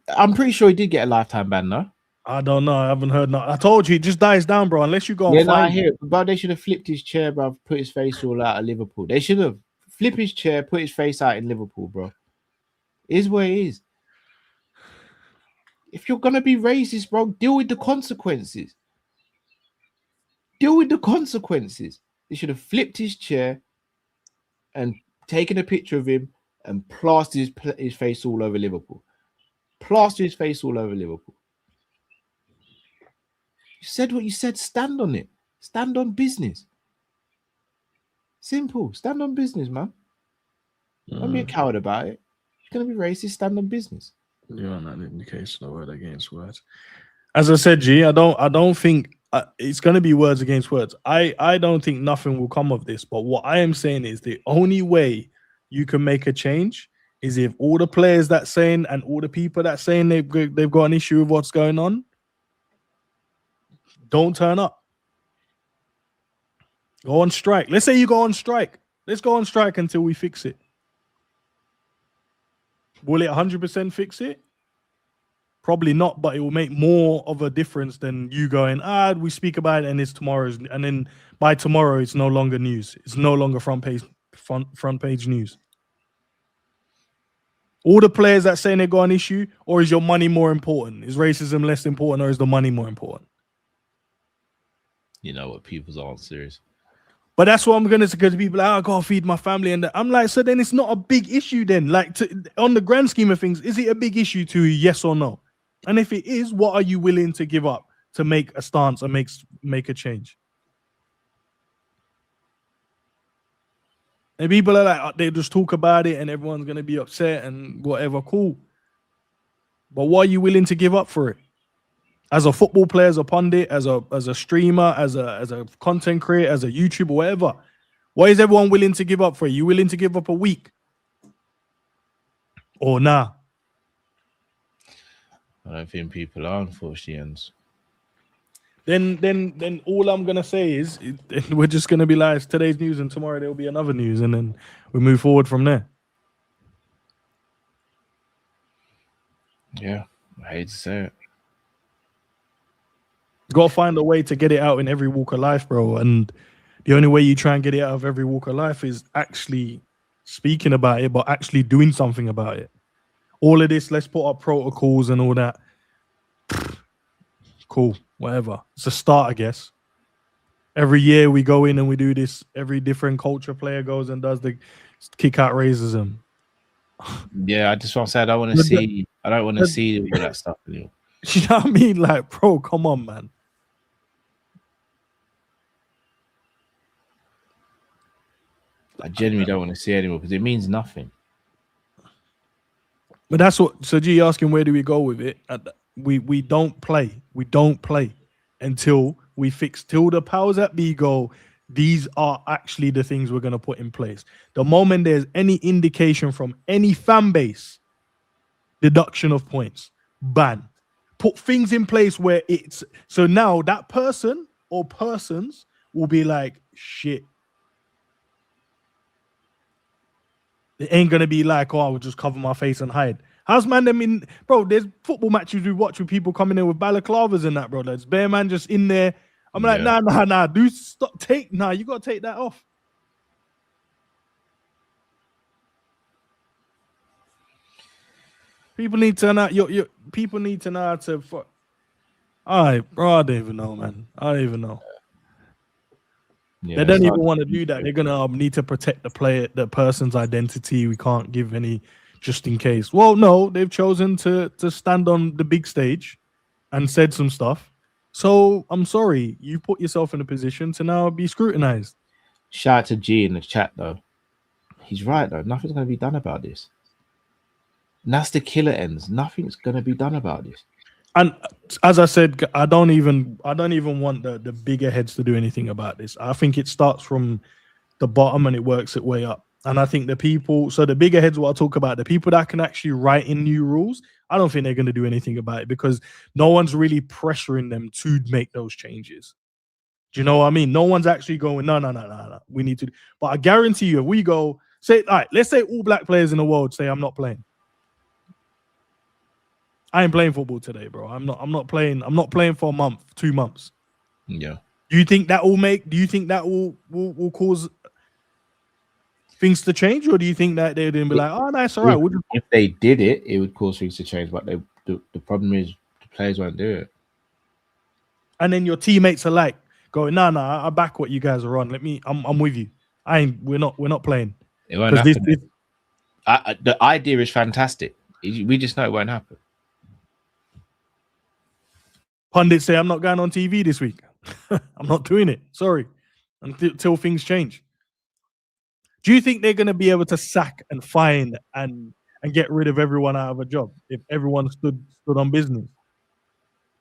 I'm pretty sure he did get a lifetime ban, no? I don't know. I haven't heard nothing. I told you, it just dies down, bro. Unless you go. I hear it. But they should have flipped his chair, bro. Put his face all out of Liverpool. They should have flipped his chair, put his face out in Liverpool, bro. It is what it is. If you're gonna be racist, bro, deal with the consequences. They should have flipped his chair and taken a picture of him and plastered his face all over Liverpool. You said what you said. Stand on it. Stand on business. Simple. Stand on business, man. Don't be a coward about it. If you're gonna be racist, stand on business. You're on that indication of word against words. As I said, G, I don't think it's going to be words against words. I don't think nothing will come of this. But what I am saying is the only way you can make a change is if all the players that saying and all the people that saying they've got an issue with what's going on don't turn up. Go on strike. Let's say you go on strike. Let's go on strike until we fix it. Will it 100% fix it? Probably not, but it will make more of a difference than you going, we speak about it and it's tomorrow's, and then by tomorrow it's no longer news. It's no longer front page news. All the players that saying they got an issue, or is your money more important? Is racism less important, or is the money more important? You know what people's answer is. But that's what I'm going to say, because people are like, I gotta feed my family. And I'm like, so then it's not a big issue then. Like, on the grand scheme of things, is it a big issue to you, yes or no? And if it is, what are you willing to give up to make a stance and make a change? And people are like, they just talk about it and everyone's going to be upset and whatever, cool. But what are you willing to give up for it? As a football player, as a pundit, as a streamer, as a content creator, as a YouTuber, whatever. What is everyone willing to give up for? Are you willing to give up a week? Or nah? I don't think people are, unfortunately. Then all I'm gonna say is we're just gonna be like, it's today's news and tomorrow there'll be another news, and then we move forward from there. Yeah, I hate to say it. Got to find a way to get it out in every walk of life, bro. And the only way you try and get it out of every walk of life is actually speaking about it, but actually doing something about it. All of this, let's put up protocols and all that. Cool, whatever. It's a start, I guess. Every year we go in and we do this. Every different culture player goes and does the kick out racism. Yeah, I just want to say I don't want to see all that stuff anymore. You know what I mean? Like, bro, come on, man. I genuinely don't want to see anymore because it means nothing. But that's what. So, G asking where do we go with it? We don't play. We don't play until we fix. Till the powers that be go. These are actually the things we're going to put in place. The moment there's any indication from any fan base, deduction of points, ban. Put things in place where it's so now that person or persons will be like, shit. It ain't gonna be like, oh, I would just cover my face and hide. How's man them in, bro? There's football matches we watch with people coming in with balaclavas and that, bro. There's bare man just in there. I'm like, nah. Do stop. You gotta take that off. People need to know. People need to know how to. All right, bro. I don't even know, man. I don't even know. Yeah, they don't even want to do that. They're gonna need to protect the person's identity. We can't give any just in case. Well, no, they've chosen to stand on the big stage and said some stuff. So I'm sorry, you put yourself in a position to now be scrutinized. Shout out to G in the chat though. He's right though. Nothing's gonna be done about this. And that's the killer ends. Nothing's gonna be done about this. And as I said, I don't even want the bigger heads to do anything about this. I think it starts from the bottom and it works its way up. And I think the bigger heads, what I talk about, the people that can actually write in new rules, I don't think they're going to do anything about it because no one's really pressuring them to make those changes. Do you know what I mean? No one's actually going, no. We need to. But I guarantee you, if we go, say, all right, let's say all black players in the world say, I'm not playing. I ain't playing football today, bro. I'm not playing. I'm not playing for a month, 2 months. Yeah. Do you think that will cause things to change, or do you think that they'd be like, oh, that's all right? If they did it, it would cause things to change. But the problem is the players won't do it. And then your teammates are like, going, no, I back what you guys are on. I'm with you. We're not playing. It won't happen. The idea is fantastic. We just know it won't happen. Pundits say I'm not going on TV this week. I'm not doing it. Sorry. Until things change. Do you think they're going to be able to sack and fine and get rid of everyone out of a job if everyone stood on business?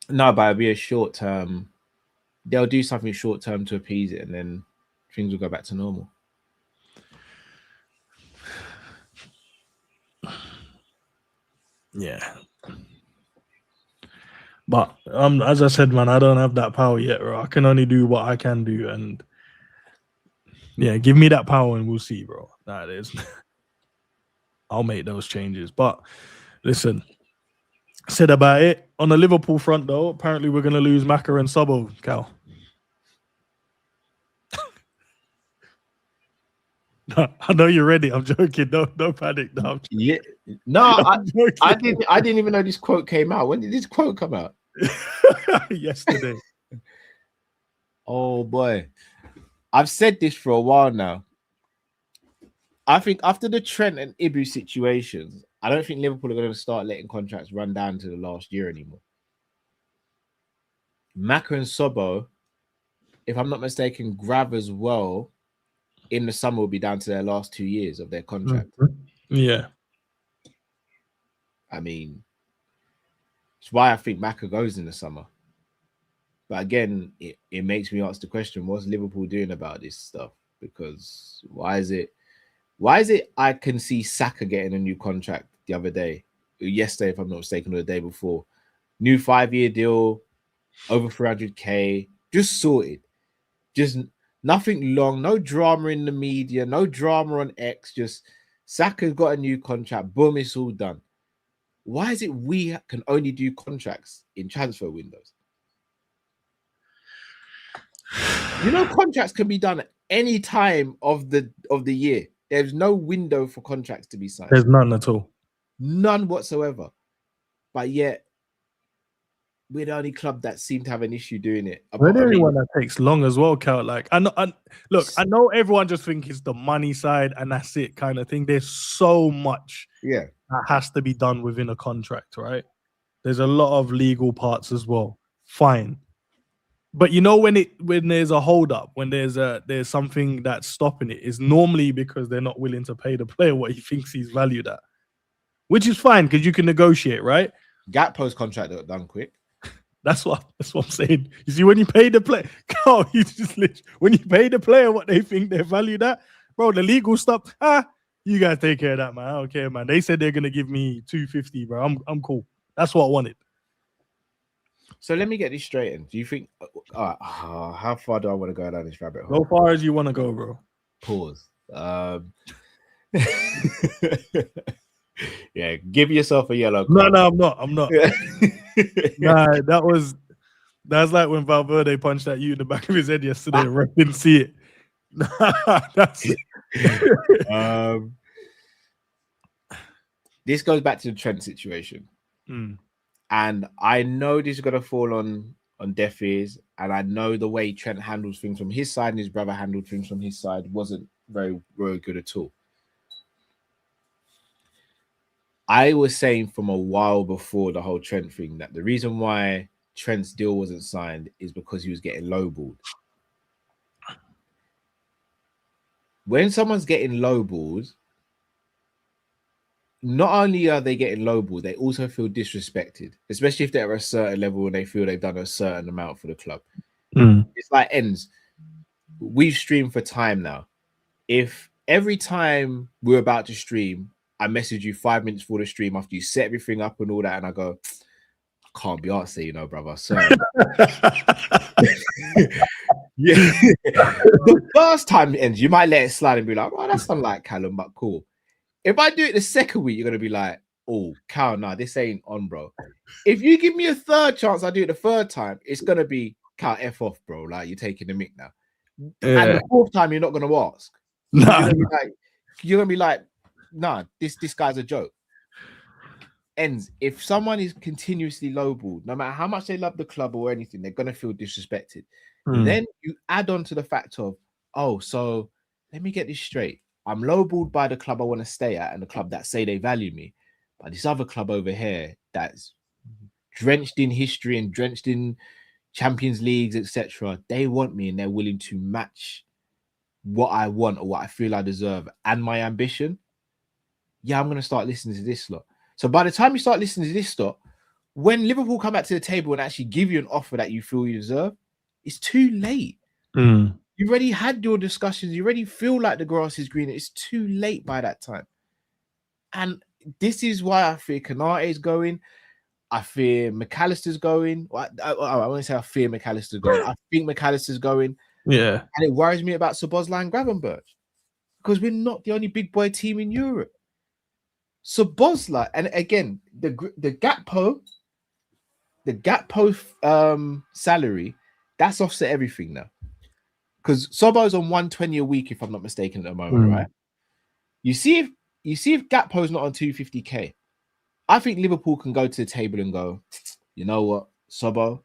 No, but it'll be a short term. They'll do something short term to appease it, and then things will go back to normal. Yeah. But as I said, man, I don't have that power yet, bro. I can only do what I can do, and yeah, give me that power and we'll see, bro. That is, I'll make those changes. But listen, said about it on the Liverpool front, though. Apparently, we're gonna lose Maka and Sobo, Cal. I know you're ready. I'm joking. No panic. No, I didn't even know this quote came out. When did this quote come out? Yesterday. Oh boy, I've said this for a while now. I think after the Trent and Ibu situations, I don't think Liverpool are going to start letting contracts run down to the last year anymore. Maka and Sobo, if I'm not mistaken, Grav as well, in the summer will be down to their last 2 years of their contract. Yeah. I mean, it's why I think Maka goes in the summer. But again, it makes me ask the question, what's Liverpool doing about this stuff? Because why is it I can see Saka getting a new contract the other day, yesterday, if I'm not mistaken, or the day before. New 5-year deal, over 300k, just sorted. Just nothing long, no drama in the media, no drama on X, just Saka's got a new contract, boom, it's all done. Why is it we can only do contracts in transfer windows? You know, contracts can be done at any time of the year. There's no window for contracts to be signed. There's none at all. None whatsoever. But yet, we're the only club that seem to have an issue doing it. We're the only one that takes long as well, Cal. Like, I know everyone just thinks it's the money side and that's it kind of thing. There's so much that has to be done within a contract, right? There's a lot of legal parts as well. Fine. But you know when there's a hold up, when there's something that's stopping it, is normally because they're not willing to pay the player what he thinks he's valued at, which is fine because you can negotiate, right? Gakpo's contract got done quick. That's what I'm saying. You see, when you pay the player, when you pay the player what they think they're valued at, bro, the legal stuff. You guys take care of that, man. I don't care, man. They said they're gonna give me 250, bro. I'm cool. That's what I wanted. So let me get this straight. In. Do you think? How far do I want to go down this rabbit hole? Go far as you want to go, bro. Pause. Yeah, give yourself a yellow card. No, I'm not. Nah, that's like when Valverde punched at you in the back of his head yesterday. Ref didn't see it. Nah, that's it. This goes back to the Trent situation. And I know this is going to fall on deaf ears. And I know the way Trent handles things from his side and his brother handled things from his side wasn't very, very good at all. I was saying from a while before the whole Trent thing that the reason why Trent's deal wasn't signed is because he was getting lowballed. When someone's getting lowballed, not only are they getting lowballed, they also feel disrespected, especially if they're at a certain level and they feel they've done a certain amount for the club. It's like Endz. We've streamed for time now. If every time we're about to stream, I message you 5 minutes before the stream after you set everything up and all that, and I go, I can't be arsed, you know, brother. Sorry. Yeah. The first time it ends, you might let it slide and be like, oh, that's unlike Callum, but cool. If I do it the second week, you're going to be like, oh, Cal, nah, this ain't on, bro. If you give me a third chance, I do it the third time, it's going to be, Cal, F off, bro. Like, you're taking the mic now. Yeah. And the fourth time, you're not going to ask. Nah. You're going to be like, nah, this guy's a joke. Endz, if someone is continuously lowballed, no matter how much they love the club or anything, they're going to feel disrespected. Then you add on to the fact of, oh, so let me get this straight. I'm lowballed by the club I want to stay at and the club that say they value me. But this other club over here that's drenched in history and drenched in Champions Leagues, etc., they want me and they're willing to match what I want or what I feel I deserve and my ambition. Yeah, I'm going to start listening to this lot. So by the time you start listening to this lot, when Liverpool come back to the table and actually give you an offer that you feel you deserve, it's too late. You already had your discussions. You already feel like the grass is green. It's too late by that time. And this is why I fear Kanate is going. I fear McAllister's going. I won't say I fear McAllister's going. I think McAllister's going. Yeah. And it worries me about Szoboszlai and Gravenberch because we're not the only big boy team in Europe. Szoboszlai, and again, the Gakpo salary, that's offset everything now. Because Sobo's on 120 a week, if I'm not mistaken, at the moment, right? You see if Gakpo's not on 250k, I think Liverpool can go to the table and go, you know what, Sobo,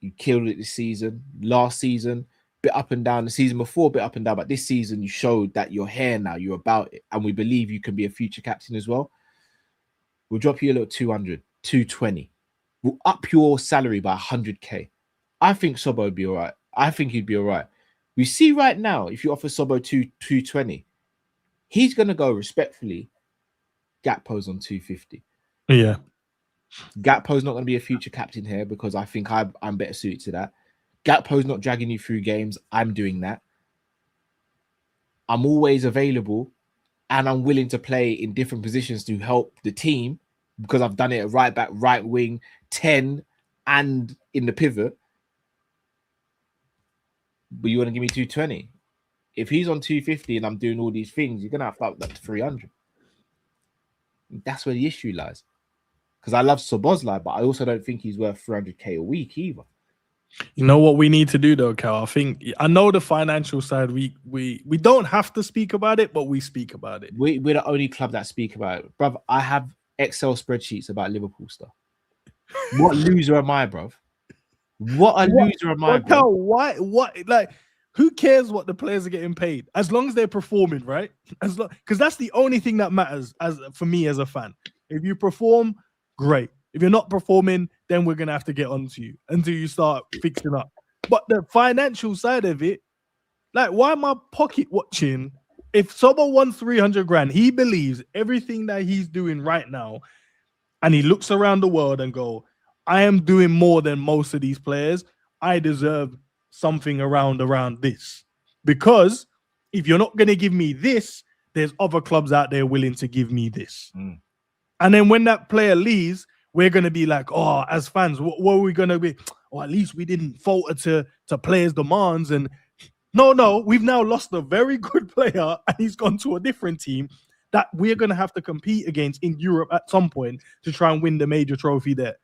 you killed it this season. Last season, bit up and down. The season before, bit up and down. But this season, you showed that you're here now. You're about it. And we believe you can be a future captain as well. We'll drop you a little 200, 220. We'll up your salary by 100k. I think Sobo would be all right. I think he'd be all right. We see right now, if you offer Sobo 220, he's going to go respectfully. Gakpo's on 250. Yeah. Gakpo's not going to be a future captain here because I think I'm better suited to that. Gakpo's not dragging you through games. I'm doing that. I'm always available and I'm willing to play in different positions to help the team because I've done it at right back, right wing, 10 and in the pivot. But you want to give me 220? If he's on 250 and I'm doing all these things, you're going to have to up that to 300. That's where the issue lies. Because I love Szoboszlai, but I also don't think he's worth 300k a week either. You know what we need to do though, Cal? I know the financial side, we don't have to speak about it, but we speak about it. We're the only club that speak about it. Bruv, I have Excel spreadsheets about Liverpool stuff. What loser am I, bruv? What a loser am I, bro? What? Like, who cares what the players are getting paid? As long as they're performing, right? Because that's the only thing that matters for me as a fan. If you perform, great. If you're not performing, then we're gonna have to get onto you until you start fixing up. But the financial side of it, like, why am I pocket watching? If someone won 300 grand, he believes everything that he's doing right now, and he looks around the world and go, I am doing more than most of these players. I deserve something around this. Because if you're not going to give me this, there's other clubs out there willing to give me this. And then when that player leaves, we're going to be like, oh, as fans, what are we going to be? Or at least we didn't falter to players' demands. And no, we've now lost a very good player and he's gone to a different team that we're going to have to compete against in Europe at some point to try and win the major trophy there.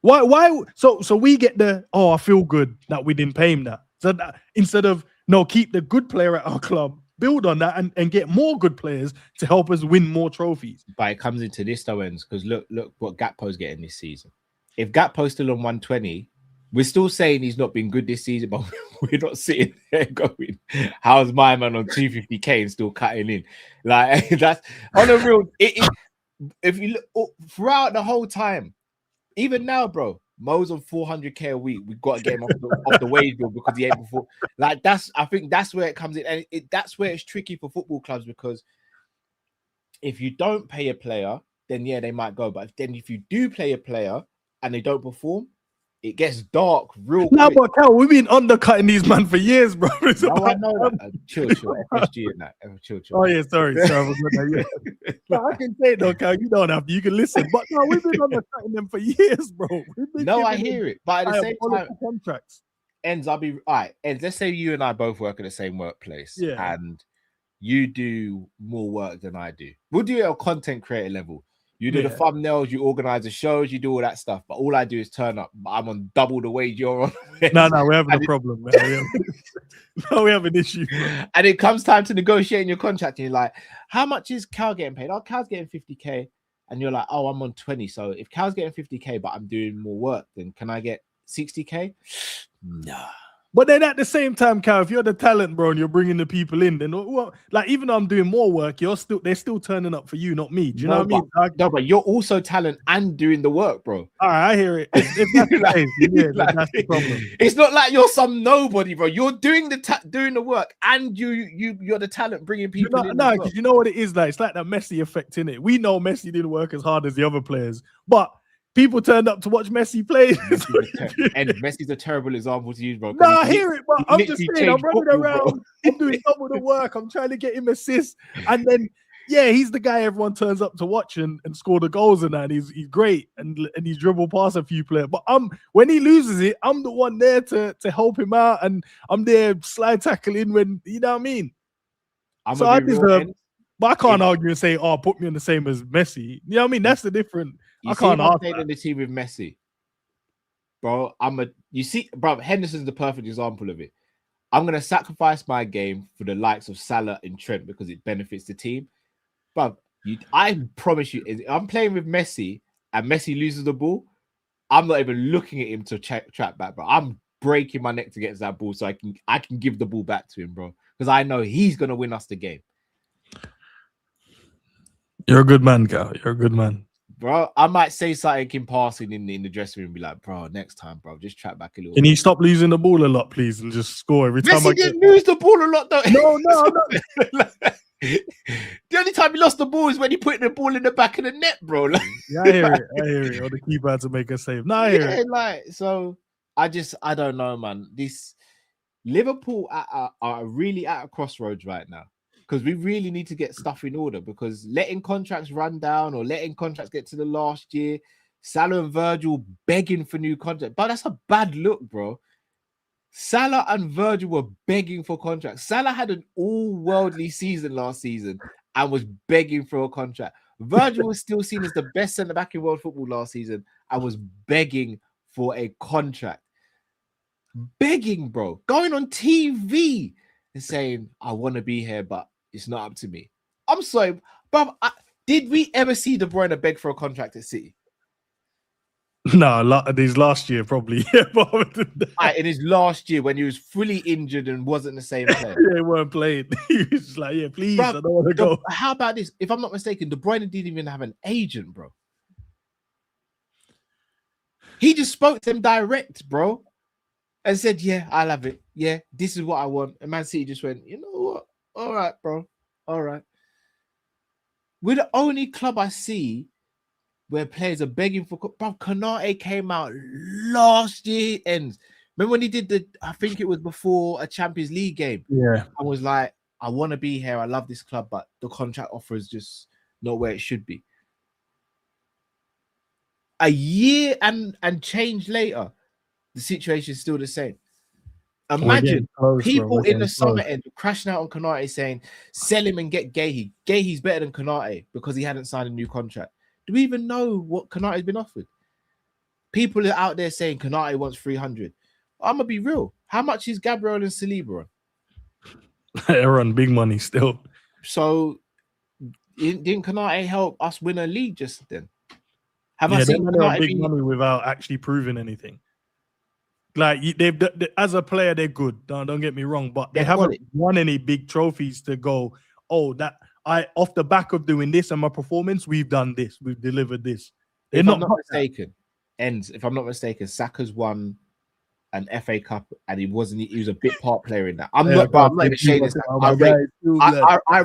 Why? So we get the, I feel good that we didn't pay him that. So that, instead of, no, keep the good player at our club, build on that and get more good players to help us win more trophies. But it comes into this though, Endz, because look what Gakpo's getting this season. If Gakpo's still on 120, we're still saying he's not been good this season, but we're not sitting there going, how's my man on 250k and still cutting in? Like, that's on a real, if you look throughout the whole time, even now, bro, Mo's on 400k a week. We've got to get him off the wage bill because he ain't before. Like, I think that's where it comes in. And that's where it's tricky for football clubs, because if you don't pay a player, then yeah, they might go. But then if you do play a player and they don't perform, it gets dark real quick. No, but Cal, we've been undercutting these man for years, bro. I know that. Chill. FSG and that. Chill. Oh, yeah, sorry. No, I can say it though, Cal. You don't have to. You can listen. But no, we've been undercutting them for years, bro. No, I hear it. But at the same time, contracts. Endz, I'll be all right. Endz, let's say you and I both work at the same workplace. Yeah. And you do more work than I do. We'll do it at a content creator level. You do the thumbnails, you organize the shows, you do all that stuff. But all I do is turn up. I'm on double the wage you're on. No, we're having a problem, man. We have an issue. And it comes time to negotiating your contract, and you're like, how much is Cal getting paid? Oh, Cal's getting 50k. And you're like, oh, I'm on 20. So if Cal's getting 50k, but I'm doing more work, then can I get 60k? No. But then at the same time, Cal, if you're the talent, bro, and you're bringing the people in, then like, even though I'm doing more work, they're still turning up for you, not me. Do you know what I mean? No, but you're also talent and doing the work, bro. All right, I hear it. If that's the case, that's the problem. It's not like you're some nobody, bro. You're doing the work, and you're the talent, bringing people in. No, because you know what it is like. It's like that Messi effect, innit? We know Messi didn't work as hard as the other players, but people turned up to watch Messi play. And Messi's a terrible example to use, bro. No, I hear it, but I'm just saying, I'm running around, I'm doing some of the work, I'm trying to get him assists, and then he's the guy everyone turns up to watch and score the goals and that. He's great and he's dribbled past a few players. But when he loses it, I'm the one there to help him out, and I'm there slide tackling when, you know what I mean. I deserve. But I can't argue and say, put me on the same as Messi. You know what I mean? That's the different. I can't argue. On the team with Messi, bro. Bro, Henderson's the perfect example of it. I'm gonna sacrifice my game for the likes of Salah and Trent because it benefits the team. But I promise you, if I'm playing with Messi and Messi loses the ball, I'm not even looking at him to trap back, bro. I'm breaking my neck to get to that ball so I can give the ball back to him, bro, because I know he's gonna win us the game. You're a good man, Cal. You're a good man. Bro, I might say something in passing in the dressing room and be like, bro, next time, bro, just trap back a little. Can you stop losing the ball a lot, please, and just score every time? Messi didn't lose the ball a lot, though. No. The only time he lost the ball is when he put the ball in the back of the net, bro. Yeah, I hear it. Or the keeper had to make a save. No, I hear it. So I don't know, man. This Liverpool are really at a crossroads right now. Because we really need to get stuff in order, because letting contracts run down or letting contracts get to the last year, Salah and Virgil begging for new contracts. But that's a bad look, bro. Salah and Virgil were begging for contracts. Salah had an all-worldly season last season and was begging for a contract. Virgil was still seen as the best centre-back in world football last season and was begging for a contract. Begging, bro. Going on TV and saying, I want to be here, but it's not up to me. I'm sorry, but did we ever see De Bruyne beg for a contract at City? No, these last year probably. In his last year when he was fully injured and wasn't the same player. He weren't playing. He was just like, please, bro, I don't want to go. How about this? If I'm not mistaken, De Bruyne didn't even have an agent, bro. He just spoke to him direct, bro. and said, "Yeah, I'll have it. Yeah, this is what I want." And Man City just went, "You know what? All right, bro. All right." We're the only club I see where players are begging for. Bro, Konate came out last year, Endz. Remember when he did I think it was before a Champions League game. Yeah. I was like, I want to be here. I love this club, but the contract offer is just not where it should be. A year and change later, the situation is still the same. Imagine people in the summer end crashing out on Konate saying, sell him and get Gahey. Gahey's better than Konate because he hadn't signed a new contract. Do we even know what Konate's been offered? People are out there saying Konate wants 300. I'm going to be real. How much is Gabriel and Saliba on? They're on big money still. So didn't Konate help us win a league just then? Have I seen Konate big money without actually proving anything? Like they've as a player, they're good. Don't get me wrong, but they haven't won any big trophies to go. Oh, that off the back of doing this and my performance, we've done this. We've delivered this. If I'm not mistaken, Endz. If I'm not mistaken, Saka's won an FA Cup, and he was a bit part player in that. I'm not even shading this. I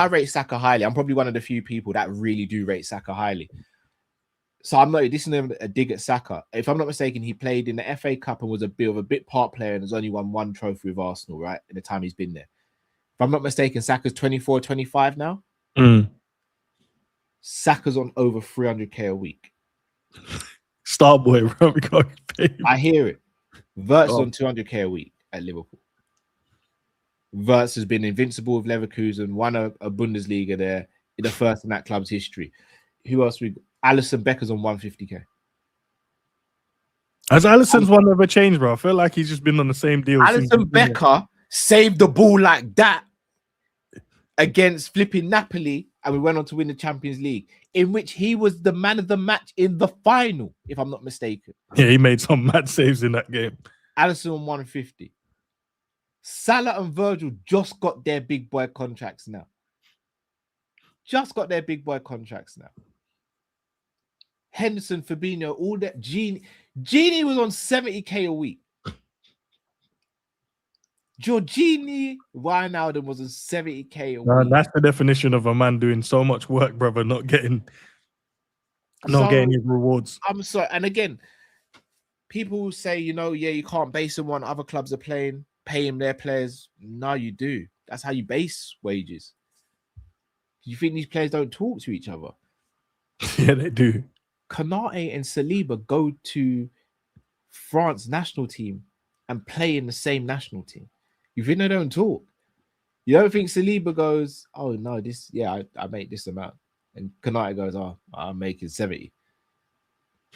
rate Saka highly. I'm probably one of the few people that really do rate Saka highly. So I'm not. This is a dig at Saka. If I'm not mistaken, he played in the FA Cup and was a bit part player and has only won one trophy with Arsenal, right? In the time he's been there. If I'm not mistaken, Saka's 24, 25 now. Saka's on over 300k a week. Star boy, bro. We can't pay him. I hear it. Vert's on 200k a week at Liverpool. Vert's has been invincible with Leverkusen, won a Bundesliga there in the first in that club's history. Who else we got? Alisson Becker's on 150k. Has Alisson's one ever changed, bro? I feel like he's just been on the same deal. Alisson Becker saved the ball like that against flipping Napoli, and we went on to win the Champions League, in which he was the man of the match in the final, if I'm not mistaken. Yeah, he made some mad saves in that game. Alisson on 150. Salah and Virgil just got their big boy contracts now. Henderson, Fabinho, all that. Genie was on 70k a week. Jorginho, Wijnaldum was on 70k a week. That's the definition of a man doing so much work, brother, not getting his rewards. I'm sorry. And again, people say, you can't base on what other clubs are paying their players. No, you do. That's how you base wages. You think these players don't talk to each other? Yeah, they do. Konate and Saliba go to France national team and play in the same national team. You think they don't talk? You don't think Saliba goes, oh no, I make this amount, and Konate goes, oh, I'm making 70.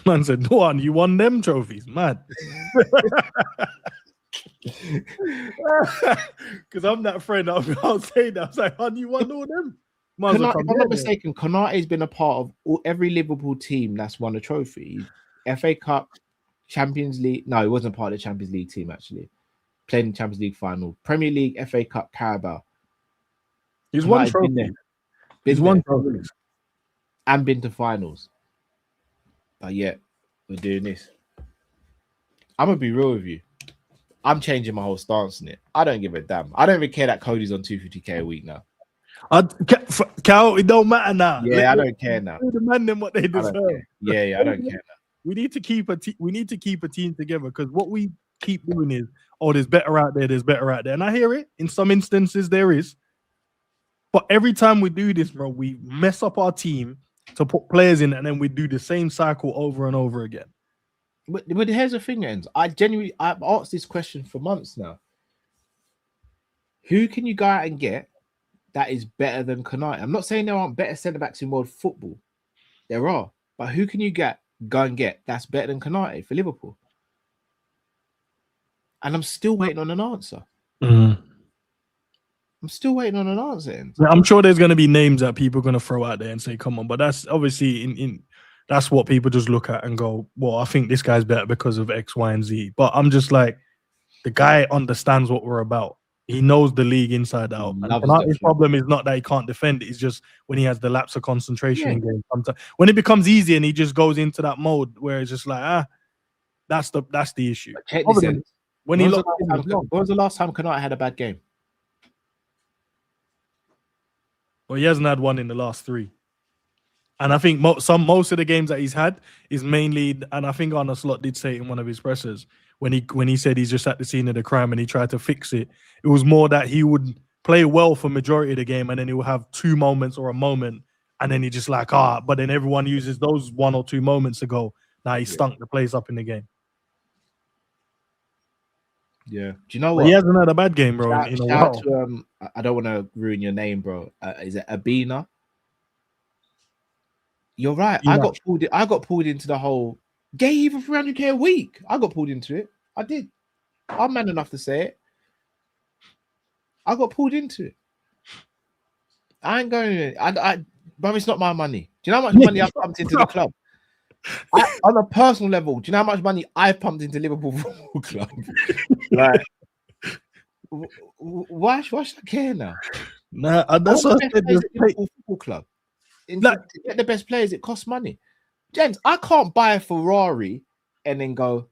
Man said, no one, you won them trophies, mad. Because I'm that friend. I'll say that. I was like, you won all them. If I'm not mistaken, Konate's been a part of every Liverpool team that's won a trophy. FA Cup, Champions League. No, he wasn't part of the Champions League team, actually. Played in the Champions League final. Premier League, FA Cup, Carabao. He's won trophies. He's won trophies. And been to finals. But yeah, we're doing this. I'm going to be real with you. I'm changing my whole stance on it. I don't give a damn. I don't even care that Cody's on 250k a week now. Cal, it don't matter now. Yeah, I don't care now. Demand them what they deserve. Yeah, I don't care now. We need to keep a team together, because what we keep doing is, there's better out there, and I hear it. In some instances, there is, but every time we do this, bro, we mess up our team to put players in, and then we do the same cycle over and over again. But here's the thing, Endz. I've asked this question for months now. Who can you go out and get that is better than Konate? I'm not saying there aren't better centre backs in world football. There are, but who can you go and get that's better than Konate for Liverpool? And I'm still waiting on an answer. I'm still waiting on an answer. Endz. I'm sure there's going to be names that people are going to throw out there and say, "Come on," but that's obviously that's what people just look at and go, "Well, I think this guy's better because of X, Y, and Z." But I'm just like, the guy understands what we're about. He knows the league inside out. And his problem is not that he can't defend it. It's just when he has the lapse of concentration in games. Sometimes when it becomes easy and he just goes into that mode where it's just like, that's the issue. when he locked in. When was the last time Konate had a bad game? Well, he hasn't had one in the last 3. And I think most of the games that he's had is mainly, and I think Arne Slot did say it in one of his pressers when he said he's just at the scene of the crime and he tried to fix it. It was more that he would play well for majority of the game and then he will have 2 moments or a moment and then he just like, but then everyone uses those 1 or 2 moments to go, now he stunk the place up in the game. Yeah. Do you know what? He hasn't had a bad game, bro. In a while. To, I don't want to ruin your name, bro. Is it Abina? You're right. I got pulled into the whole gave for 300k a week. I got pulled into it. I did. I'm man enough to say it. I got pulled into it. I ain't going. But it's not my money. Do you know how much money I pumped into the club? On a personal level, do you know how much money I pumped into Liverpool Football Club? Like, why should I care now? Nah, that's what I said. Liverpool Football Club. To get the best players, it costs money. Gents, I can't buy a Ferrari and then go,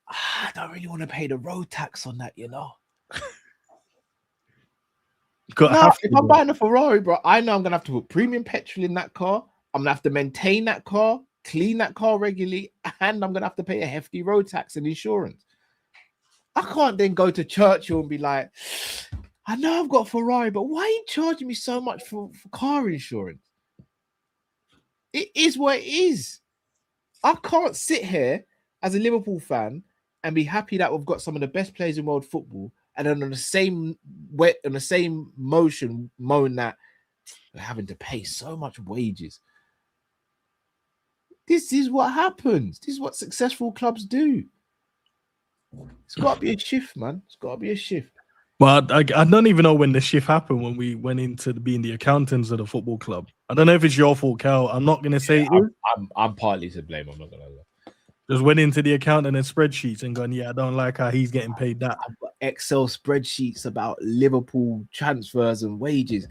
I don't really want to pay the road tax on that, you know. If I'm buying a Ferrari, bro, I know I'm going to have to put premium petrol in that car. I'm going to have to maintain that car, clean that car regularly, and I'm going to have to pay a hefty road tax and insurance. I can't then go to Churchill and be like, I know I've got a Ferrari, but why are you charging me so much for car insurance? It is what it is. I can't sit here as a Liverpool fan and be happy that we've got some of the best players in world football, and then on the same motion, moan that we're having to pay so much wages. This is what happens. This is what successful clubs do. It's got to be a shift, man. It's got to be a shift. Well, I don't even know when the shift happened when we went into being the accountants of the football club. I don't know if it's your fault, Cal. I'm not going to say I'm partly to blame. I'm not going to lie. Just went into the accountant and spreadsheets and gone, yeah, I don't like how he's getting paid that. I've got Excel spreadsheets about Liverpool transfers and wages.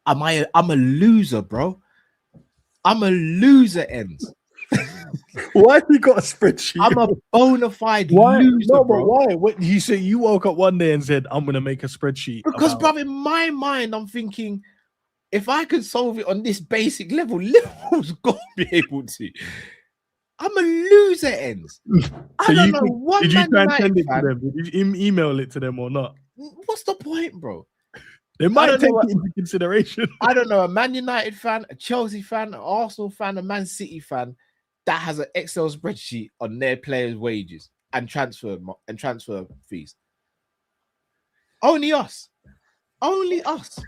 I'm a loser, bro. I'm a loser, Endz. Why have you got a spreadsheet? I'm a bona fide loser, no, bro. But why? What, you said you woke up one day and said, I'm going to make a spreadsheet. Because, bro, in my mind, I'm thinking, if I could solve it on this basic level, Liverpool's got to be able to. I'm a loser, Endz. I don't know what. Did you try and send it to them? Did you email it to them or not? What's the point, bro? They might take it into consideration. I don't know, a Man United fan, a Chelsea fan, an Arsenal fan, a Man City fan that has an Excel spreadsheet on their players' wages and transfer fees. Only us. Only us.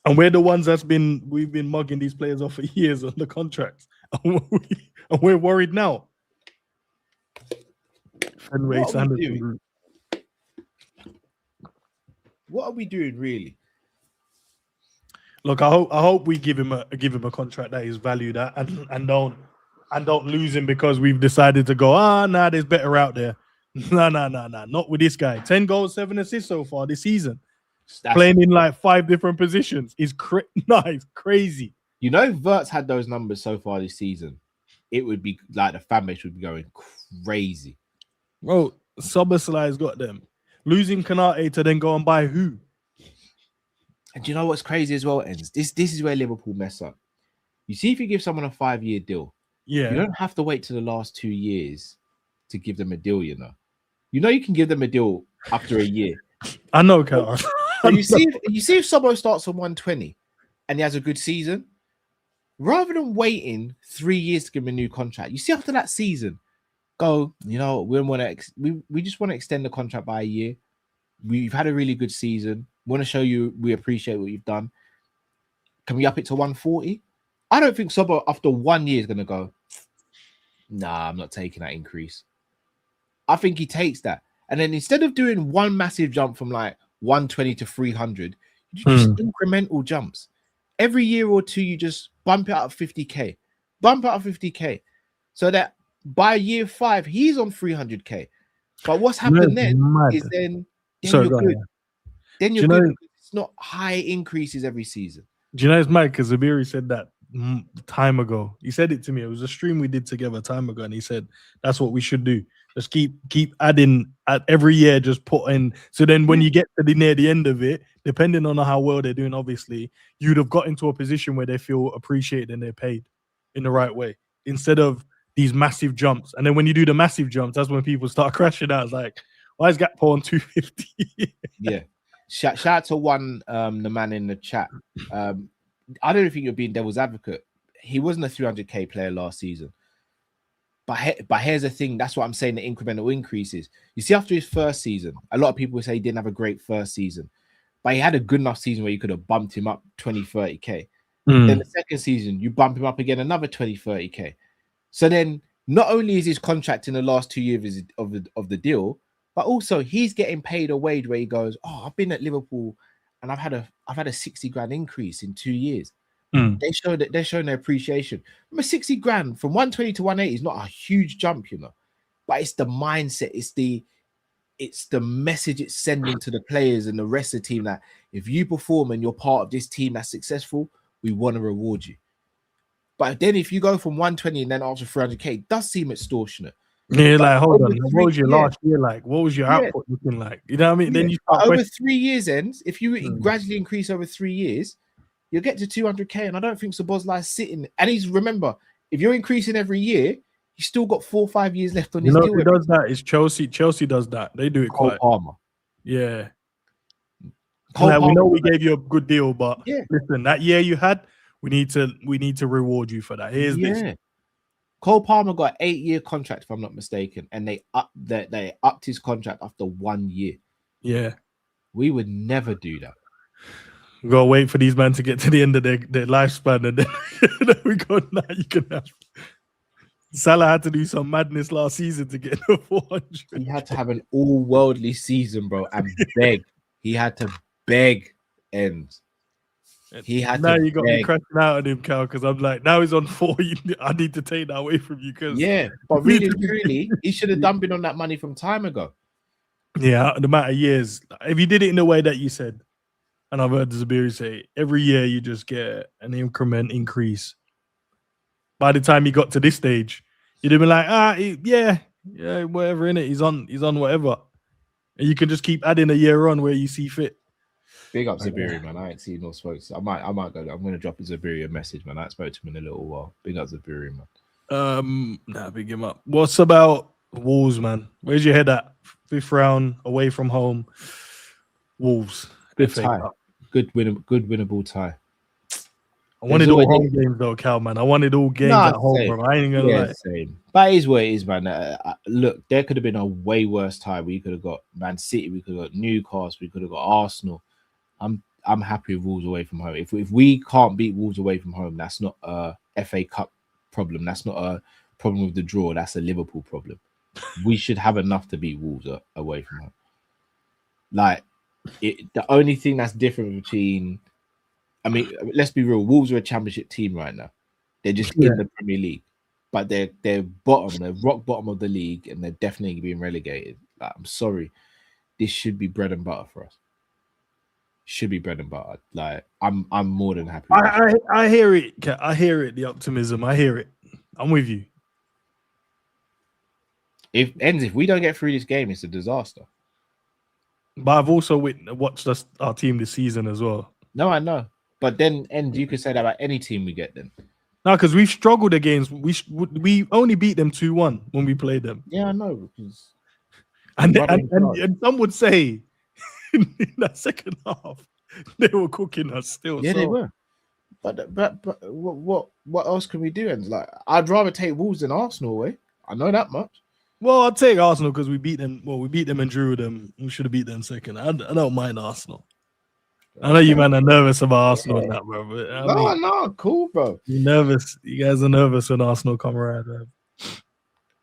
And we're the ones we've been mugging these players off for years on the contracts. And we're worried now. What are we doing, really? Look, I hope we give him a contract that is valued at and don't lose him because we've decided to go, there's better out there. No, not with this guy. 10 goals, 7 assists so far this season. Playing in like 5 different positions is it's crazy. You know, if Verts had those numbers so far this season, it would be like the fan base would be going crazy. Bro, Szoboszlai's got them. Losing Konate to then go and buy who? And do you know what's crazy as well, Endz? This is where Liverpool mess up. You see, if you give someone a 5-year deal, you don't have to wait to the last 2 years to give them a deal, you know. You know you can give them a deal after a year. I know, Cal. So you see if Sobo starts on 120 and he has a good season, rather than waiting 3 years to give him a new contract, you see after that season, go, you know, we just want to extend the contract by a year. We've had a really good season. We want to show you we appreciate what you've done. Can we up it to 140? I don't think Sobo after 1 year is going to go, nah, I'm not taking that increase. I think he takes that. And then instead of doing one massive jump from like 120 to 300, you just incremental jumps. Every year or two, you just bump it up 50K. Bump it up 50K. So that by year 5, he's on 300K. But what's happened is then you're good. Then you're good. It's not high increases every season. Do you know it's mad? Because Zabiri said that time ago. He said it to me. It was a stream we did together time ago. And he said, that's what we should do. Just keep adding at every year, just put in. So then when you get to near the end of it, depending on how well they're doing, obviously, you'd have got into a position where they feel appreciated and they're paid in the right way instead of these massive jumps. And then when you do the massive jumps, that's when people start crashing out. It's like, why is Gakpo on 250? Yeah. Shout out to the man in the chat. I don't think you're being devil's advocate. He wasn't a 300k player last season. But here's the thing. That's what I'm saying, the incremental increases. You see, after his first season, a lot of people say he didn't have a great first season. But he had a good enough season where you could have bumped him up 20, 30k. Then the second season, you bump him up again another 20, 30k. So then not only is his contract in the last 2 years of the deal, but also he's getting paid a wage where he goes, oh, I've been at Liverpool and I've had a 60 grand increase in 2 years. They're showing their appreciation. Remember, 60 grand from 120 to 180 is not a huge jump, you know, but it's the mindset, it's the message it's sending to the players and the rest of the team that if you perform and you're part of this team that's successful, we want to reward you. But then if you go from 120 and then after 300k, it does seem extortionate. Yeah, like, hold on. What was your last year like? What was your output looking like? You know what I mean? Then you start over 3 years ends. If you gradually increase over 3 years, you'll get to 200k. And I don't think Szoboszlai is sitting. And remember, if you're increasing every year, he's still got 4 or 5 years left on his deal. Who does that? It's Chelsea. Chelsea does that. They do it Cole quite. Palmer. Yeah. Like, we know we gave you a good deal, but listen, that year you had, we need to reward you for that. Here's this. Cole Palmer got an 8-year contract, if I'm not mistaken, and they upped his contract after 1 year. Yeah. We would never do that. We gotta wait for these men to get to the end of their lifespan, and then we go, now you can have. Salah had to do some madness last season to get to 400. He had to have an all-worldly season, bro, and beg. He had to beg Endz. He had now to you got me crashing out on him, Cal, because I'm like, now he's on 4. I need to take that away from you. Because but really, truly, he should have dumped on that money from time ago. Yeah, the amount of years. If you did it in the way that you said, and I've heard Zabiri say, every year you just get an increment increase. By the time you got to this stage, you'd have been like, yeah, whatever, in it. He's on whatever, and you can just keep adding a year on where you see fit. Big up Zabiri, man. I ain't seen no spoke. I might go. I'm gonna drop Zabiri a message, man. I ain't spoke to him in a little while. Big up Zabiri, man. Big him up. What's about Wolves, man? Where's your head at? 5th round, away from home. Wolves. Good tie. Good winnable tie. I wanted all home games though, Cal, man. I wanted all games at home, bro. I ain't gonna lie. Same. But it is what it is, man. Look, there could have been a way worse tie. We could have got Man City. We could have got Newcastle. We could have got Arsenal. I'm happy with Wolves away from home. If we can't beat Wolves away from home, that's not a FA Cup problem. That's not a problem with the draw. That's a Liverpool problem. We should have enough to beat Wolves away from home. Like, the only thing that's different between, I mean, let's be real. Wolves are a championship team right now. They're just in the Premier League, but they're bottom. They're rock bottom of the league, and they're definitely being relegated. Like, I'm sorry, this should be bread and butter for us. Should be bread and butter. Like, I'm more than happy. I hear it. I hear it. The optimism. I hear it. I'm with you. If we don't get through this game, it's a disaster. But I've also watched our team this season as well. No, I know. But then, you could say that about any team we get then. No, because we've struggled against. We only beat them 2-1 when we played them. Yeah, I know. Because and some would say in that second half they were cooking us still. Yeah, they were. But what else can we do? And like, I'd rather take Wolves than Arsenal away. I know that much. Well, I'll take Arsenal because we beat them. Well, we beat them and drew them. We should have beat them second. I don't mind Arsenal. I know you man are nervous about Arsenal and that, bro. But no, cool, bro. You're nervous. You guys are nervous when Arsenal come around, man.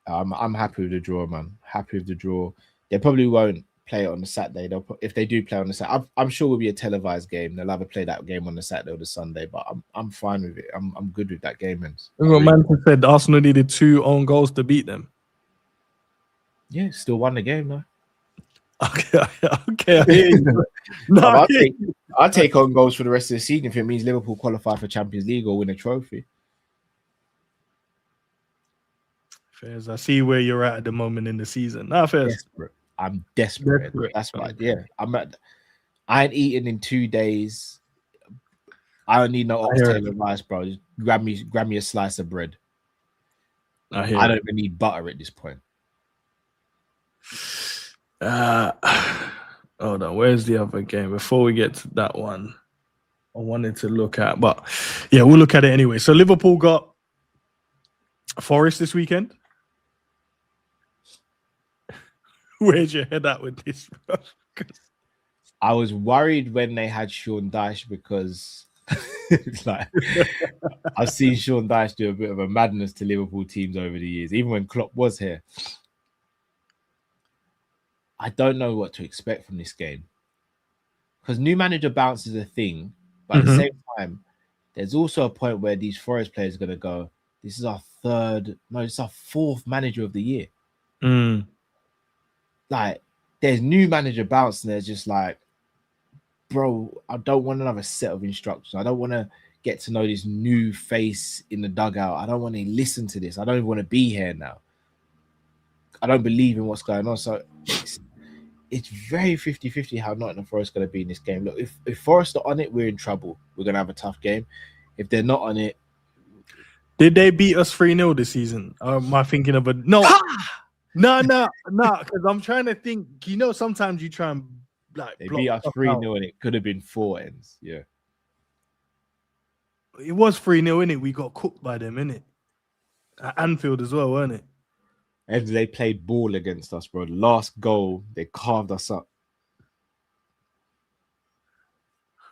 I'm happy with the draw, man. Happy with the draw. They probably won't play it on the Saturday. If they do play on the Saturday, I'm sure it will be a televised game. They'll either play that game on the Saturday or the Sunday. But I'm fine with it. I'm good with that game. What Manchester said, Arsenal needed 2 own goals to beat them. Yeah, still won the game, though. Okay. I hear you. No, I'll take on goals for the rest of the season if it means Liverpool qualify for Champions League or win a trophy. Fairs. I see where you're at the moment in the season. Nah, Fairs. Desperate. I'm desperate. That's right. Yeah, I ain't eaten in 2 days. I don't need no oxtail and rice, bro. Just grab me a slice of bread. I don't even need butter at this point. Hold on. Where's the other game? Before we get to that one, I wanted to look at, but yeah, we'll look at it anyway. So Liverpool got Forest this weekend. Where's your head at with this, bro? I was worried when they had Sean Dyche because like I've seen Sean Dyche do a bit of a madness to Liverpool teams over the years, even when Klopp was here. I don't know what to expect from this game because new manager bounce is a thing, but at the same time, there's also a point where these Forest players are going to go, this is our fourth manager of the year. Like, there's new manager bounce and there's just like, bro, I don't want another set of instructions. I don't want to get to know this new face in the dugout. I don't want to listen to this. I don't even want to be here now. I don't believe in what's going on. So it's very 50-50 how Nottingham Forest is going to be in this game. Look, if Forest are on it, we're in trouble. We're going to have a tough game. If they're not on it... Did they beat us 3-0 this season? Or am I thinking of a... No, because I'm trying to think. You know, sometimes you try and... like they beat us 3-0 and it could have been 4 ends. Yeah. It was 3-0, innit? We got cooked by them, innit? At Anfield as well, weren't it? And they played ball against us, bro. The last goal, they carved us up.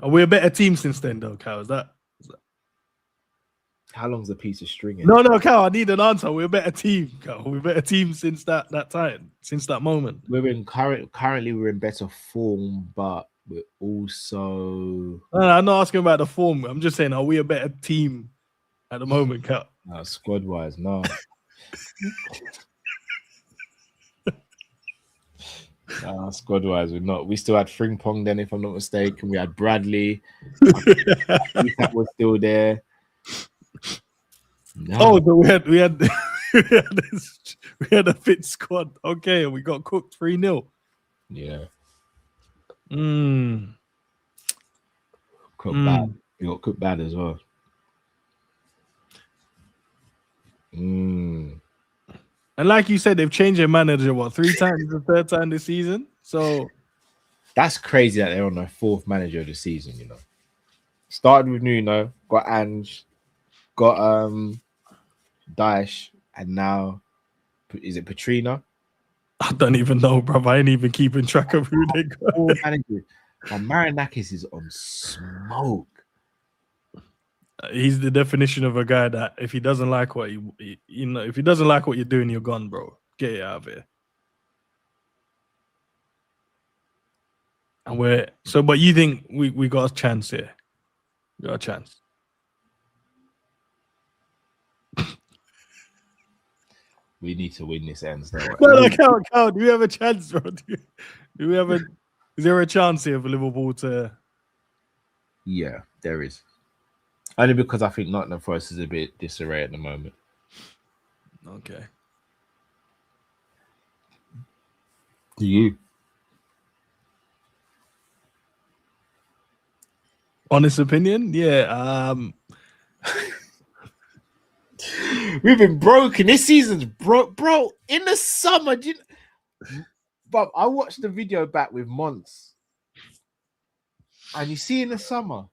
Are we a better team since then, though, Cal? Is that... How long's a piece of string? No, Cal, I need an answer. We're a better team, Cal. We're a better team since that time, since that moment. Currently we're in better form, but we're also... No, I'm not asking about the form. I'm just saying, are we a better team at the moment, Cal? No, squad-wise, no. Squad-wise, we're not. We still had Frimpong then, if I'm not mistaken. We had Bradley. That was still there. No. Oh, so we had we had a fit squad. Okay, and we got cooked 3-0. Yeah. Bad. We got cooked bad as well. And like you said, they've changed their manager, 3 times, the 3rd time this season. So that's crazy that they're on their 4th manager of the season, you know. Started with Nuno, got Ange, got Daesh, and now is it Petrina? I don't even know, bro. I ain't even keeping track of who they got. And Marinakis is on smoke. He's the definition of a guy that if he doesn't like what if he doesn't like what you're doing, you're gone, bro. Get it out of here. And but you think we got a chance here? We got a chance. We need to win this Endz. No, count. Do we have a chance, bro? Do we have a? Is there a chance here for Liverpool to? Yeah, there is. Only because I think Nottingham Forest is a bit disarray at the moment. Okay. Do you? Honest opinion? Yeah. We've been broken. This season's broke, bro. In the summer, but I watched the video back with Mons, and you see, in the summer,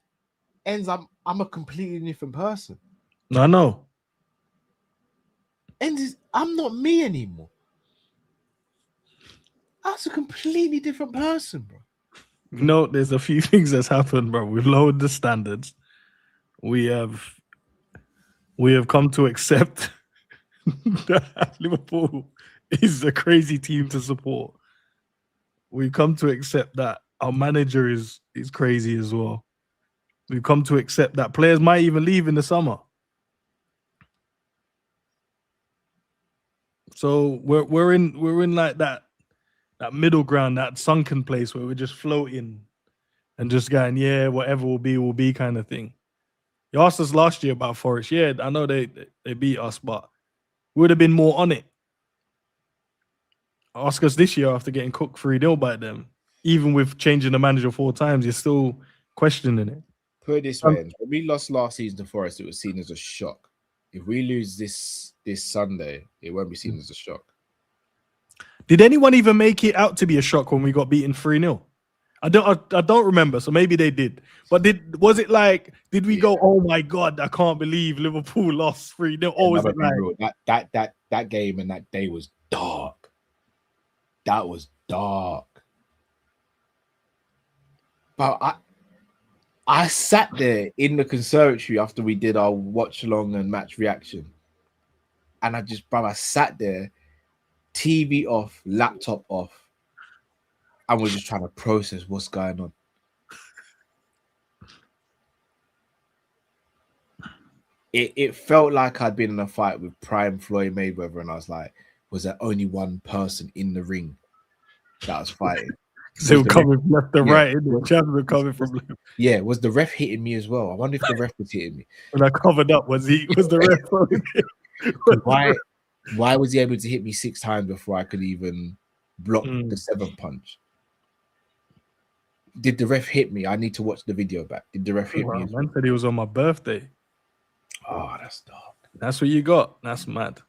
Endz, I'm a completely different person. I know. Endz, I'm not me anymore. I was a completely different person, bro. You know, there's a few things that's happened, bro. We've lowered the standards. We have come to accept that Liverpool is a crazy team to support. We've come to accept that our manager is crazy as well. We've come to accept that players might even leave in the summer. So we're in like that middle ground, that sunken place where we're just floating and just going, yeah, whatever will be kind of thing. You asked us last year about Forest. Yeah, I know they beat us, but we would have been more on it. Ask us this year after getting cooked 3-0 by them. Even with changing the manager 4 times, you're still questioning it. Put it this way, when we lost last season to Forest, it was seen as a shock. If we lose this Sunday, it won't be seen as a shock. Did anyone even make it out to be a shock when we got beaten 3-0? I don't remember, so maybe they did. But was it like, did we go, oh my God, I can't believe Liverpool lost 3-0? Or was it like that game and that day was dark. That was dark. But I sat there in the conservatory after we did our watch along and match reaction. And I sat there, TV off, laptop off. And we're just trying to process what's going on. It felt like I'd been in a fight with prime Floyd Mayweather, and I was like, was there only one person in the ring that was fighting? So coming from left to right, the champs were coming from left. Yeah, was the ref hitting me as well? I wonder if the ref was hitting me. When I covered up, was the ref? Why was he able to hit me 6 times before I could even block the 7th punch? Did the ref hit me? I need to watch the video back. Did the ref hit me? Man said he was on my birthday. Oh, that's dark. That's what you got. That's mad.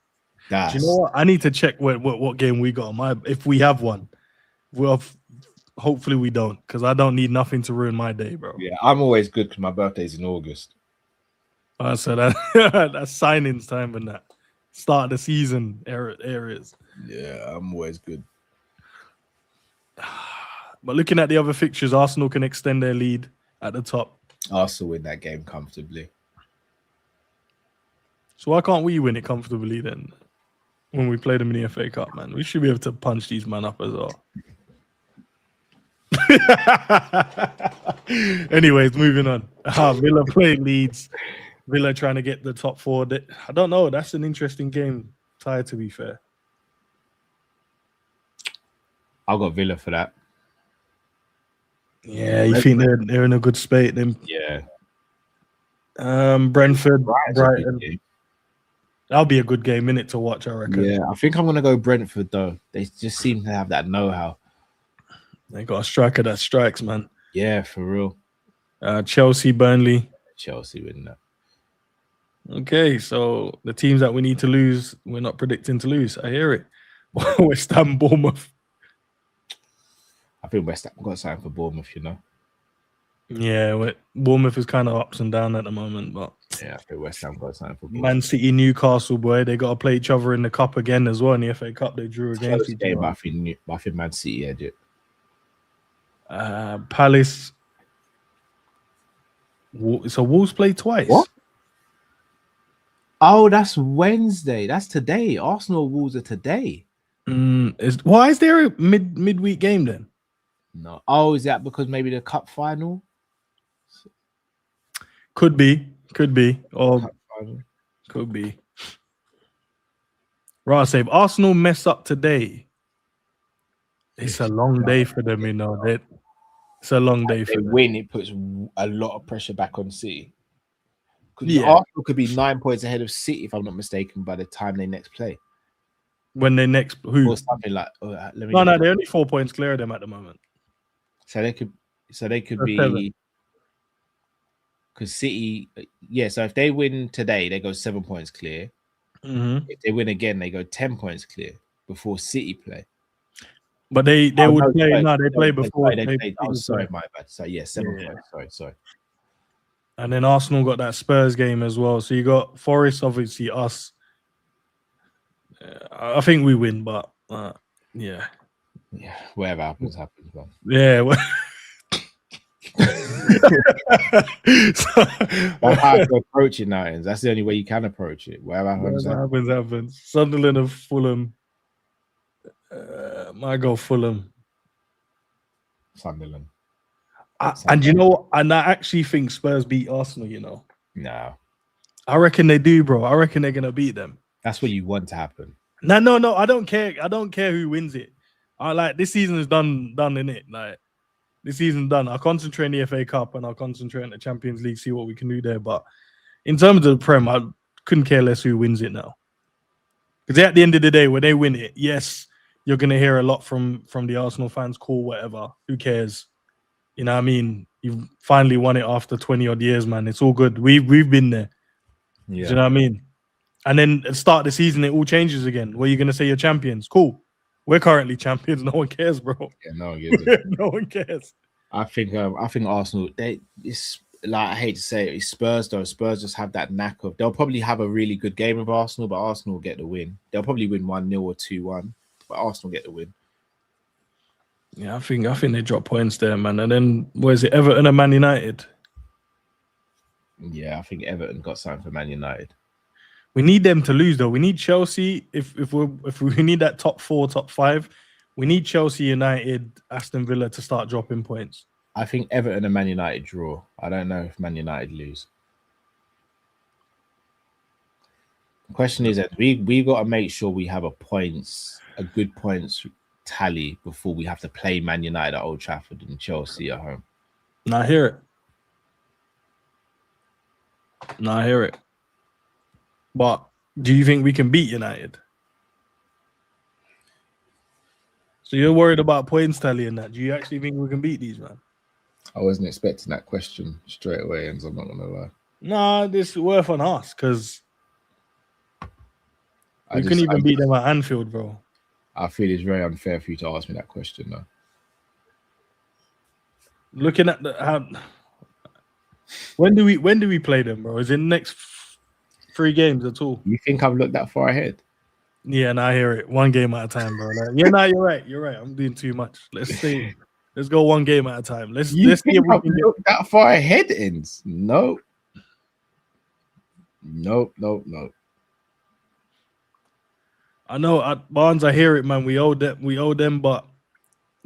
Do you know what? I need to check what game we got on my. If we have one, well, hopefully we don't, because I don't need nothing to ruin my day, bro. Yeah, I'm always good because my birthday's in August. So that's signings time and that start of the season areas. Yeah, I'm always good. But looking at the other fixtures, Arsenal can extend their lead at the top. Arsenal win that game comfortably. So why can't we win it comfortably then? When we play them in the FA Cup, man, we should be able to punch these man up as well. Anyways, moving on. Villa playing Leeds. Villa trying to get the top 4. I don't know. That's an interesting game, Ty, to be fair. I got Villa for that. Yeah, you think they're in a good spate then? Yeah. Brentford, Brighton. That'll be a good game, innit, to watch, I reckon. Yeah, I think I'm going to go Brentford, though. They just seem to have that know-how. They got a striker that strikes, man. Yeah, for real. Chelsea, Burnley. Chelsea win that. Okay, so the teams that we need to lose, we're not predicting to lose. I hear it. West Ham, Bournemouth. I think West Ham got something for Bournemouth, you know. Yeah, Bournemouth is kind of ups and down at the moment, but yeah, I think West Ham got something for Bournemouth. Man City, Newcastle, boy, they got to play each other in the cup again as well. In the FA Cup, they drew against each other. I think Man City had it. Palace. So Wolves play twice. What? Oh, that's Wednesday. That's today. Arsenal Wolves are today. Why is there a midweek game then? No. Oh, is that because maybe the cup final? Could be. Or could be. Right, say if Arsenal mess up today, it's a long day for them, you know. It's a long day for them. Win, it puts a lot of pressure back on City. Yeah. Arsenal could be 9 points ahead of City, if I'm not mistaken, by the time they next play. When they next or something like no, they're only 4 points clear of them at the moment. So they could be because City, yeah. So if they win today, they go 7 points clear. Mm-hmm. If they win again, they go 10 points clear before City play. But they would play. No, they play before. Sorry, my bad. So yeah, 7 points. Sorry. And then Arsenal got that Spurs game as well. So you got Forest, obviously us. I think we win, but yeah. Yeah, whatever happens, man. Yeah. That's how to approach it now. That's the only way you can approach it. Whatever happens. Sunderland and Fulham. I go Fulham. Sunderland. And you know what? And I actually think Spurs beat Arsenal, you know. No. I reckon they do, bro. I reckon they're gonna beat them. That's what you want to happen. No. I don't care. I don't care who wins it. I like this season is done in it. Like this season done. I'll concentrate in the FA Cup and I'll concentrate in the Champions League, see what we can do there. But in terms of the Prem, I couldn't care less who wins it now. Because at the end of the day, when they win it, yes, you're gonna hear a lot from the Arsenal fans. Cool, whatever. Who cares? You know what I mean? You've finally won it after 20 odd years, man. It's all good. We've been there. Yeah. Do you know what I mean? And then at the start of the season, it all changes again. Where you're gonna say you're champions? Cool. We're currently champions. No one cares, bro. Yeah, no one gives a No one cares. I think Arsenal. It's like, I hate to say it, it's Spurs though. Spurs just have that knack of, they'll probably have a really good game with Arsenal, but Arsenal will get the win. They'll probably win 1-0 or 2-1, but Arsenal get the win. Yeah, I think they drop points there, man. And then where's it? Everton and Man United. Yeah, I think Everton got something for Man United. We need them to lose though. We need Chelsea. If we need that top 4, top 5, we need Chelsea, United, Aston Villa to start dropping points. I think Everton and Man United draw. I don't know if Man United lose. The question is that we've got to make sure we have a good points tally before we have to play Man United at Old Trafford and Chelsea at home. No, I hear it. But do you think we can beat United? So you're worried about points tally and that. Do you actually think we can beat these, man? I wasn't expecting that question straight away, and I'm not gonna lie. Nah, this is worth on us because we couldn't even beat them at Anfield, bro. I feel it's very unfair for you to ask me that question, though. Looking at when do we play them, bro? Is it next 3 games at all? You think I've looked that far ahead? Yeah, I hear it. 1 game at a time, bro. You're right. You're right. I'm doing too much. Let's go 1 game at a time. Let's see if we can look that far ahead, Endz. Nope. I know at Barnes, I hear it, man. We owe them, but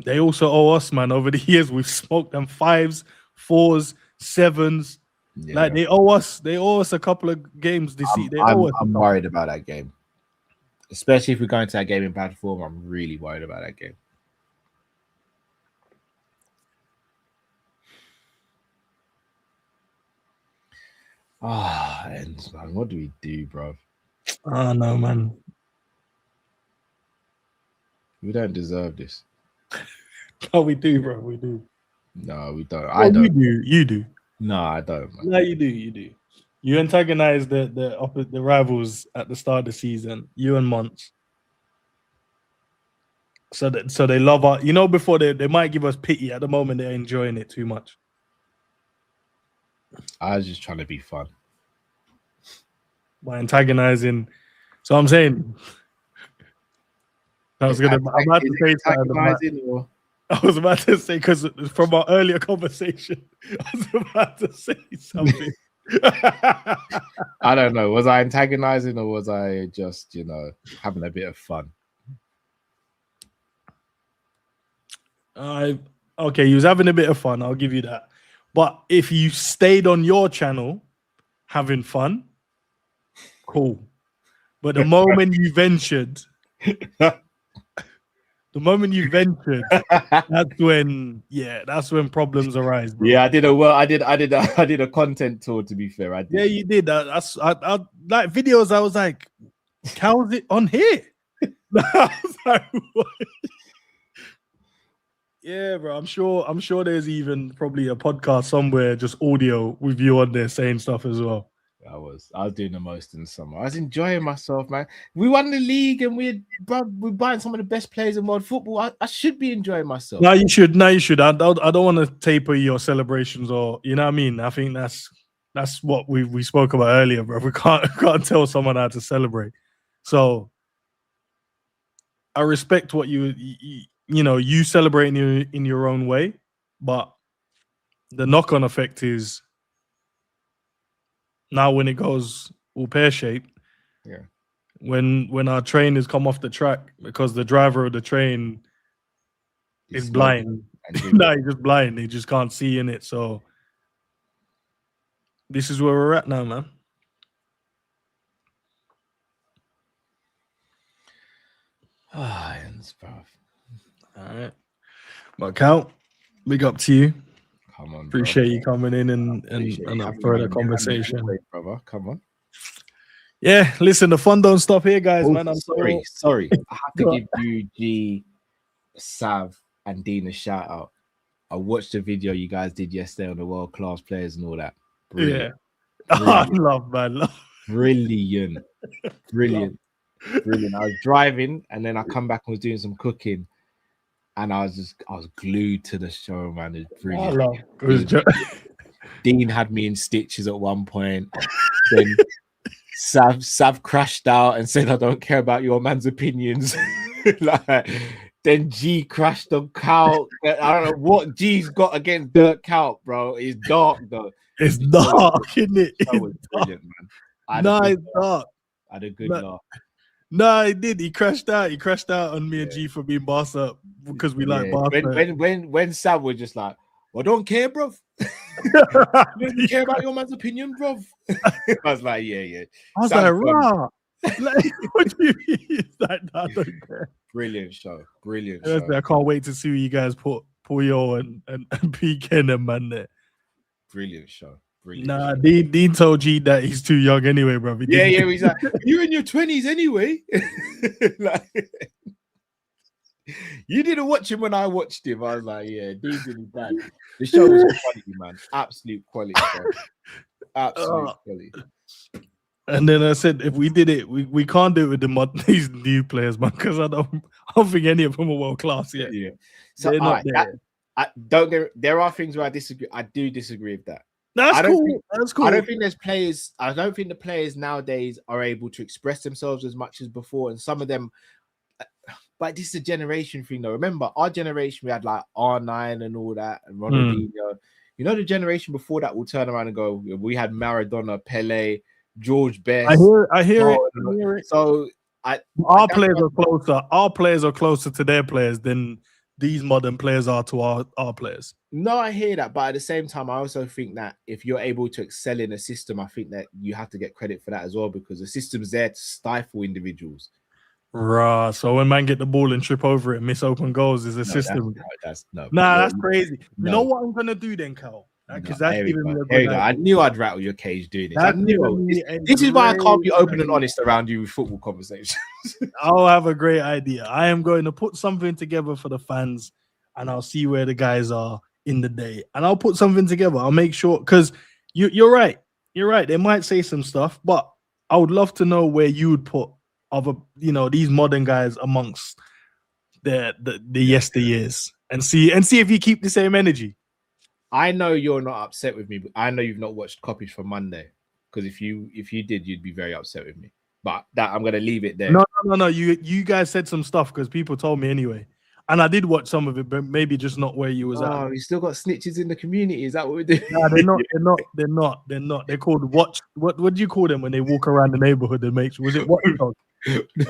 they also owe us, man. Over the years, we've smoked them 5s, 4s, 7s. Yeah. Like they owe us a couple of games this season. I'm worried about that game. Especially if we're going to that game in bad form, I'm really worried about that game. Endz, man, what do we do, bro? Oh no, man. We don't deserve this. No, we do, bro. We do. No, we don't. I don't. You do. No, I don't, man. No, you do. You antagonize the rivals at the start of the season. You and Monts. So they love us. You know, before they might give us pity. At the moment, they're enjoying it too much. I was just trying to be fun. By antagonizing. So I'm saying I was about to say because from our earlier conversation, I was about to say something. I don't know. Was I antagonizing or was I just, having a bit of fun? Okay, you was having a bit of fun. I'll give you that. But if you stayed on your channel having fun, cool. But the moment you ventured, that's when problems arise, bro. Yeah, I did a content tour, to be fair. I did. Yeah, you did. I like videos. I was like, how's it on here? I was like, what? Yeah, bro. I'm sure there's even probably a podcast somewhere, just audio with you on there saying stuff as well. I was doing the most in the summer. I was enjoying myself, man. We won the league and we're buying some of the best players in world football. I should be enjoying myself. No, you should. I don't want to taper your celebrations, or you know what I mean. I think that's what we spoke about earlier, bro. We can't tell someone how to celebrate. So I respect what you celebrating in your own way, but the knock-on effect is now when it goes all pear-shaped, yeah. When our trainers come off the track because the driver of the train is blind. No, he's just blind. He just can't see in it. So this is where we're at now, man. Endz, bro. All right. But Cal, big up to you. Come on, appreciate you coming in and up for the conversation. Brother, come on. Yeah, listen, the fun don't stop here, guys, Oh, man. I'm sorry. I have to Go give you, G, Sav, and Dean a shout out. I watched the video you guys did yesterday on the world class players and all that. Brilliant. Yeah. Brilliant. Love, man. Love. Brilliant. I was driving and then I come back and was doing some cooking. And I was glued to the show, man. It's brilliant. Love. It was Dean had me in stitches at one point. Then Sav crashed out and said, "I don't care about your man's opinions." Then G crashed on Cal. I don't know what G's got against Dirk Cout, bro. It's dark though. It's dark, isn't it? That was brilliant, man. No, it's dark. I had a good laugh. No, he did. He crashed out. He crashed out on me and G for being boss up because we like boss. When Sam was just like, "Well, don't care, bro. Don't care about your man's opinion, bro." I was like, yeah. I was like, "Rah." Like, what do you mean? It's like, no, I don't care. Brilliant show. I can't wait to see you guys put Puyo and PK and them man there. Brilliant show. Nah, Dean told G that he's too young anyway, bro. He's like, you're in your 20s anyway. Like, you didn't watch him when I watched him. I was like, yeah, Dean's in his bag. The show was quality, man. Absolute quality, bro. Absolute quality. And then I said, if we did it, we can't do it with these new players, man, because I don't think any of them are world class yet. Yeah. So there are things where I disagree. I do disagree with that. That's cool. I don't think the players nowadays are able to express themselves as much as before, and some of them. But this is a generation thing, though. Remember, our generation, we had like R9 and all that, and Ronaldinho. You know, the generation before that will turn around and go, we had Maradona, Pele, George Best. I hear it. So our players are closer. Our players are closer to their players than these modern players are to our players. No, I hear that, but at the same time, I also think that if you're able to excel in a system, I think that you have to get credit for that as well, because the system's there to stifle individuals. Right. So when man get the ball and trip over it and miss open goals, is a system. That's crazy. You know what I'm gonna do then, Cal? Because that's even me a good idea. I knew I'd rattle your cage doing this. This is why I can't be open and honest around you with football conversations. I'll have a great idea. I am going to put something together for the fans, and I'll see where the guys are in the day. And I'll put something together. I'll make sure, because you're right. You're right. They might say some stuff, but I would love to know where you would put these modern guys amongst the yesteryears, and see if you keep the same energy. I know you're not upset with me, but I know you've not watched Kopish for Monday, because if you did, you'd be very upset with me. But that I'm gonna leave it there. No. You guys said some stuff because people told me anyway, and I did watch some of it, but maybe just not where you was at. Oh, you still got snitches in the community. Is that what we're doing? Nah, they're not. They're called watch. What do you call them when they walk around the neighborhood and make? Was it watchdog?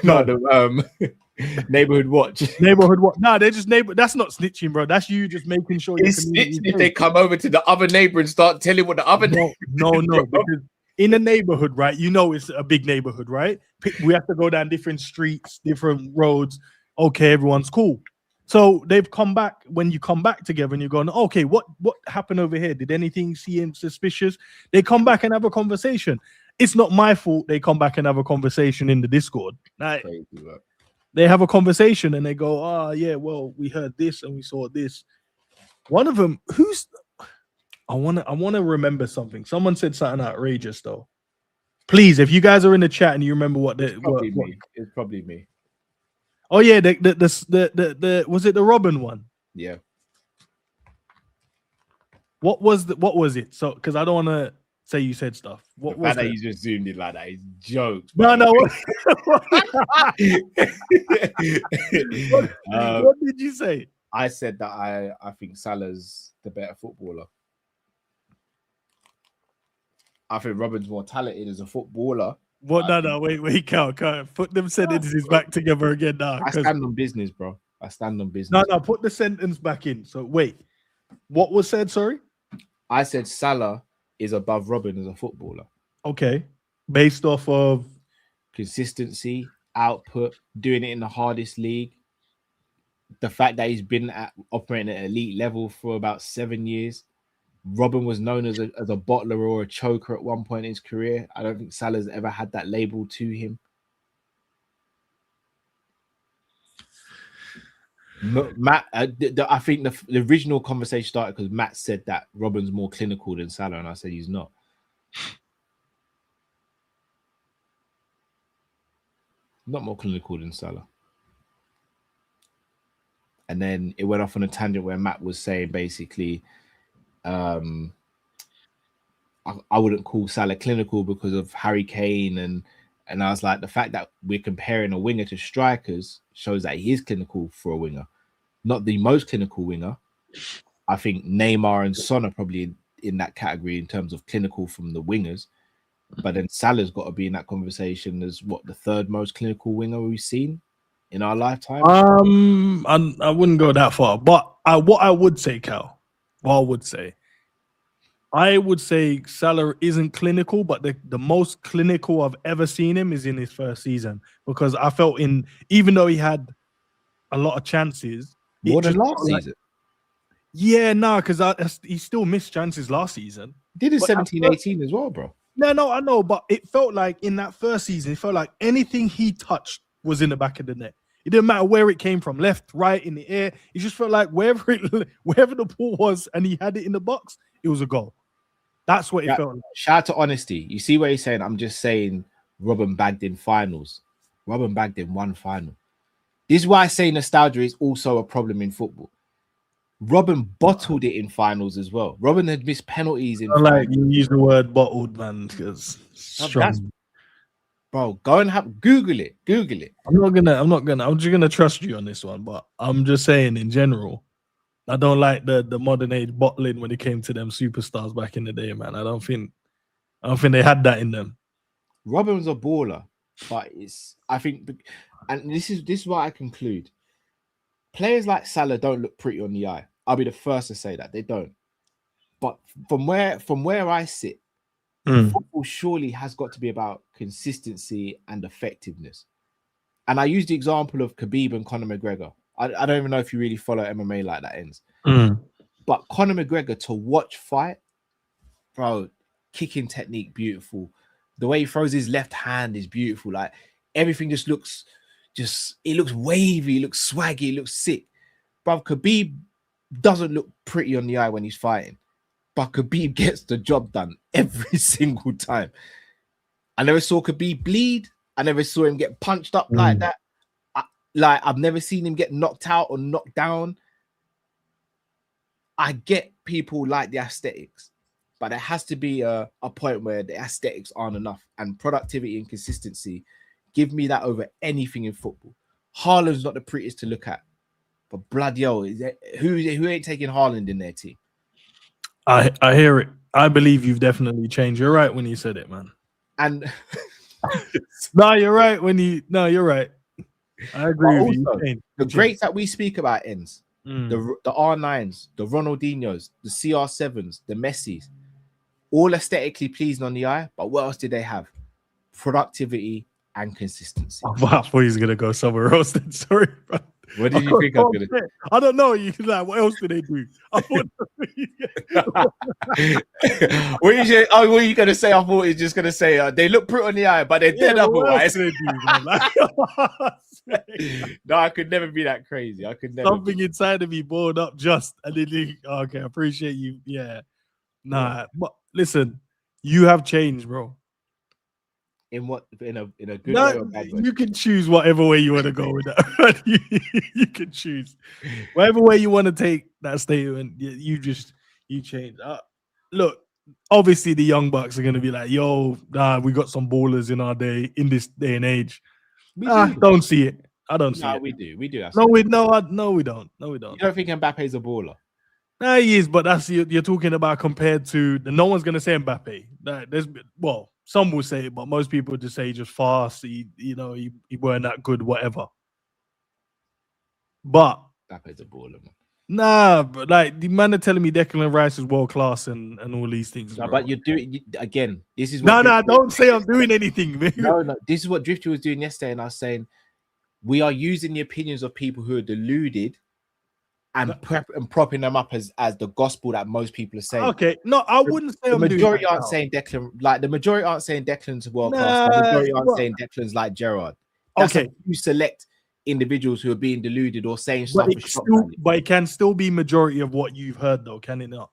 No, the neighborhood watch. Neighborhood watch. No, they're just neighbor. That's not snitching, bro. That's you just making sure. It's snitching if they come over to the other neighbor and start telling what the other neighbor. No. Because in a neighborhood, right? You know, it's a big neighborhood, right? We have to go down different streets, different roads. Okay, everyone's cool. So they've come back. When you come back together and you're going, okay, what happened over here? Did anything seem suspicious? They come back and have a conversation. It's not my fault they come back and have a conversation in the Discord. They have a conversation and they go, oh, yeah, well, we heard this and we saw this. One of them, I want to remember something. Someone said something outrageous, though. Please, if you guys are in the chat and you remember it's probably me. Oh, yeah, the was it the Robin one? Yeah. What was it? So, because I don't want to say you said stuff. What was that? You just zoomed in like that. It's jokes. No. What did you say? I said that I think Salah's the better footballer. I think Robin's more talented as a footballer. What? No. Wait, can't put them sentences back together again now. I stand on business, bro. I stand on business. No, put the sentence back in. So wait, what was said? Sorry, I said Salah is above Robin as a footballer. Okay, based off of consistency, output, doing it in the hardest league, the fact that he's been operating at elite level for about 7 years, Robin was known as a bottler or a choker at one point in his career. I don't think Salah's ever had that label to him. Matt, I think the original conversation started because Matt said that Robin's more clinical than Salah, and I said he's not. Not more clinical than Salah. And then it went off on a tangent where Matt was saying basically, I wouldn't call Salah clinical because of Harry Kane, and I was like, the fact that we're comparing a winger to strikers shows that he is clinical for a winger. Not the most clinical winger. I think Neymar and Son are probably in that category in terms of clinical from the wingers. But then Salah's got to be in that conversation as what, the third most clinical winger we've seen in our lifetime. I wouldn't go that far, but what I would say, Cal, I would say Salah isn't clinical, but the most clinical I've ever seen him is in his first season, because I felt even though he had a lot of chances, more than last season. Yeah, no, because he still missed chances last season. He did in 17-18 as well, bro. No, I know, but it felt like in that first season, it felt like anything he touched was in the back of the net. It didn't matter where it came from, left, right, in the air. It just felt like wherever the ball was and he had it in the box, it was a goal. That's what it felt like. Shout out to honesty. You see what he's saying? I'm just saying Robin bagged in finals. Robin bagged in one final. This is why I say nostalgia is also a problem in football. Robin bottled it in finals as well. Robin had missed penalties in. Like you use the word bottled, man, because bro, go and Google it. Google it. I'm just gonna trust you on this one, but I'm just saying in general, I don't like the modern age bottling when it came to them superstars back in the day, man. I don't think they had that in them. Robin was a baller, but I think, and this is why I conclude. Players like Salah don't look pretty on the eye. I'll be the first to say that they don't. But from where I sit, football surely has got to be about consistency and effectiveness. And I use the example of Khabib and Conor McGregor. I don't even know if you really follow MMA like that, Endz. But Conor McGregor, to watch fight, bro, kicking technique, beautiful. The way he throws his left hand is beautiful. Like everything just looks. It looks wavy, it looks swaggy, it looks sick. Bruv, Khabib doesn't look pretty on the eye when he's fighting, but Khabib gets the job done every single time. I never saw Khabib bleed. I never saw him get punched up like that. I've never seen him get knocked out or knocked down. I get people like the aesthetics, but there has to be a point where the aesthetics aren't enough, and productivity and consistency. Give me that over anything in football. Haaland's not the prettiest to look at, but bloody hell, who ain't taking Haaland in their team? I hear it. I believe you've definitely changed. You're right when you said it, man. And you're right you're right. I agree with you. The greats that we speak about, Endz, the R9s, the Ronaldinhos, the CR7s, the Messis, all aesthetically pleasing on the eye, but what else did they have? Productivity and consistency. I thought he was gonna go somewhere else. Then. Sorry, bro. What did you think I was gonna say? I don't know. What else did they do? What are you gonna say? I thought he was just gonna say they look pretty on the eye, but they're dead otherwise. No, I could never be that crazy. I could never. Something inside of me boiled up just, and then okay, I appreciate you. Yeah, but listen, you have changed, bro. In a good way or bad way? You can choose whatever way you want to go with that. You can choose whatever way you want to take that statement. You change. Look, obviously the young bucks are gonna be like, "Yo, we got some ballers in our day, in this day and age." Don't see it. I don't see it. We do. No, we don't. No, we don't. You don't think Mbappe's a baller? No, he is, but that's you're talking about compared to. No one's gonna say Mbappe. Some will say it, but most people just say just fast. He weren't that good, whatever. But Mbappe's a baller, man. Nah, but like the man are telling me Declan Rice is world class and all these things. No, but you're doing again. This is what don't say I'm doing anything, man. No. This is what Drifty was doing yesterday, and I was saying we are using the opinions of people who are deluded and propping them up as the gospel that most people are saying. Okay, no, I wouldn't say the I'm majority doing that aren't now. saying Declan. Like the majority aren't saying Declan's world class. Nah, The majority aren't but- saying Declan's like Gerrard. That's Okay. a few select individuals who are being deluded or saying But stuff for shock value. it can still be majority of what you've heard, though, can it not?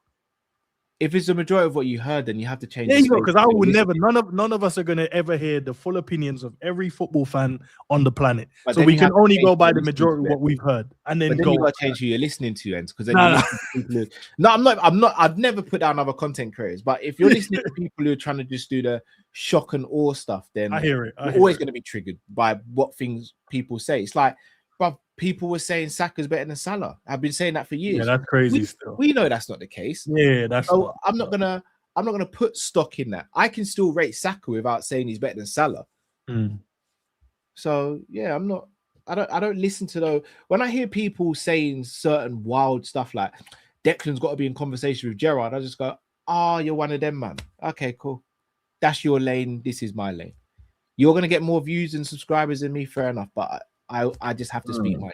If it's the majority of what you heard, then you have to change. Yeah, the you know, space because I that would you're never. listening. None of us are gonna ever hear the full opinions of every football fan on the planet. But So then we you can have to only change go who by you're the listening majority to of what we've heard, and then But then go. you got to change who you're listening to, Endz, because then Nah, you nah. listen to people who, no, I'm not. I've never put down other content creators, but if you're listening to people who are trying to just do the shock and awe stuff, then I hear it. you're always going to be triggered by what things people say. It's like, but people were saying Saka's better than Salah. I've been saying that for years. Yeah, that's crazy. Still, We know that's not the case. yeah, that's. So I'm not gonna put stock in that. I can still rate Saka without saying he's better than Salah. Mm. So yeah, I'm not. I don't listen to those. When I hear people saying certain wild stuff like Declan's got to be in conversation with Gerrard, I just go, you're one of them, man. Okay, cool. That's your lane. This is my lane. You're gonna get more views and subscribers than me, fair enough. But I just have to speak my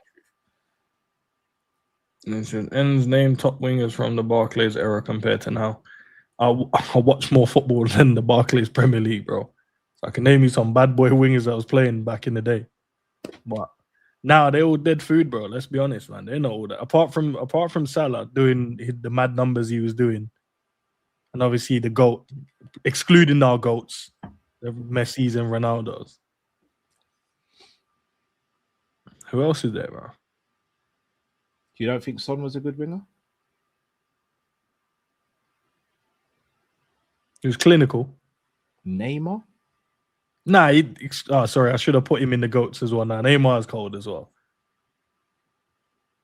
truth. It says Endz name top wingers from the Barclays era compared to now. I watch more football than the Barclays Premier League, bro. So I can name you some bad boy wingers that was playing back in the day. But now they're all dead food, bro. Let's be honest, man. They're not all that. Apart from Salah doing the mad numbers he was doing, and obviously the GOAT, excluding our GOATs, the Messi's and Ronaldo's. Who else is there, bro? You don't think Son was a good winger? He was clinical. Neymar? Nah, sorry, I should have put him in the GOATs as well. Nah, Neymar's cold as well.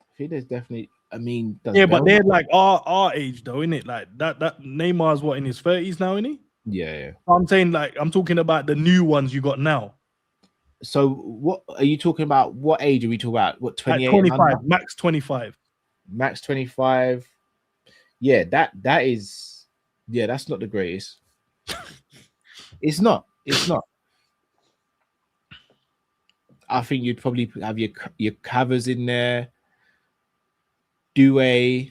I think there's definitely. I mean, Yeah, but they're like our age though, isn't it? Like that Neymar's what, in his 30s now, isn't he? Yeah. I'm saying, like, I'm talking about the new ones you got now. So what are you talking about? What age are we talking about? What, 28? 25, max 25. Max 25. Yeah, that is. Yeah, that's not the greatest. It's not. I think you'd probably have your covers in there. Due,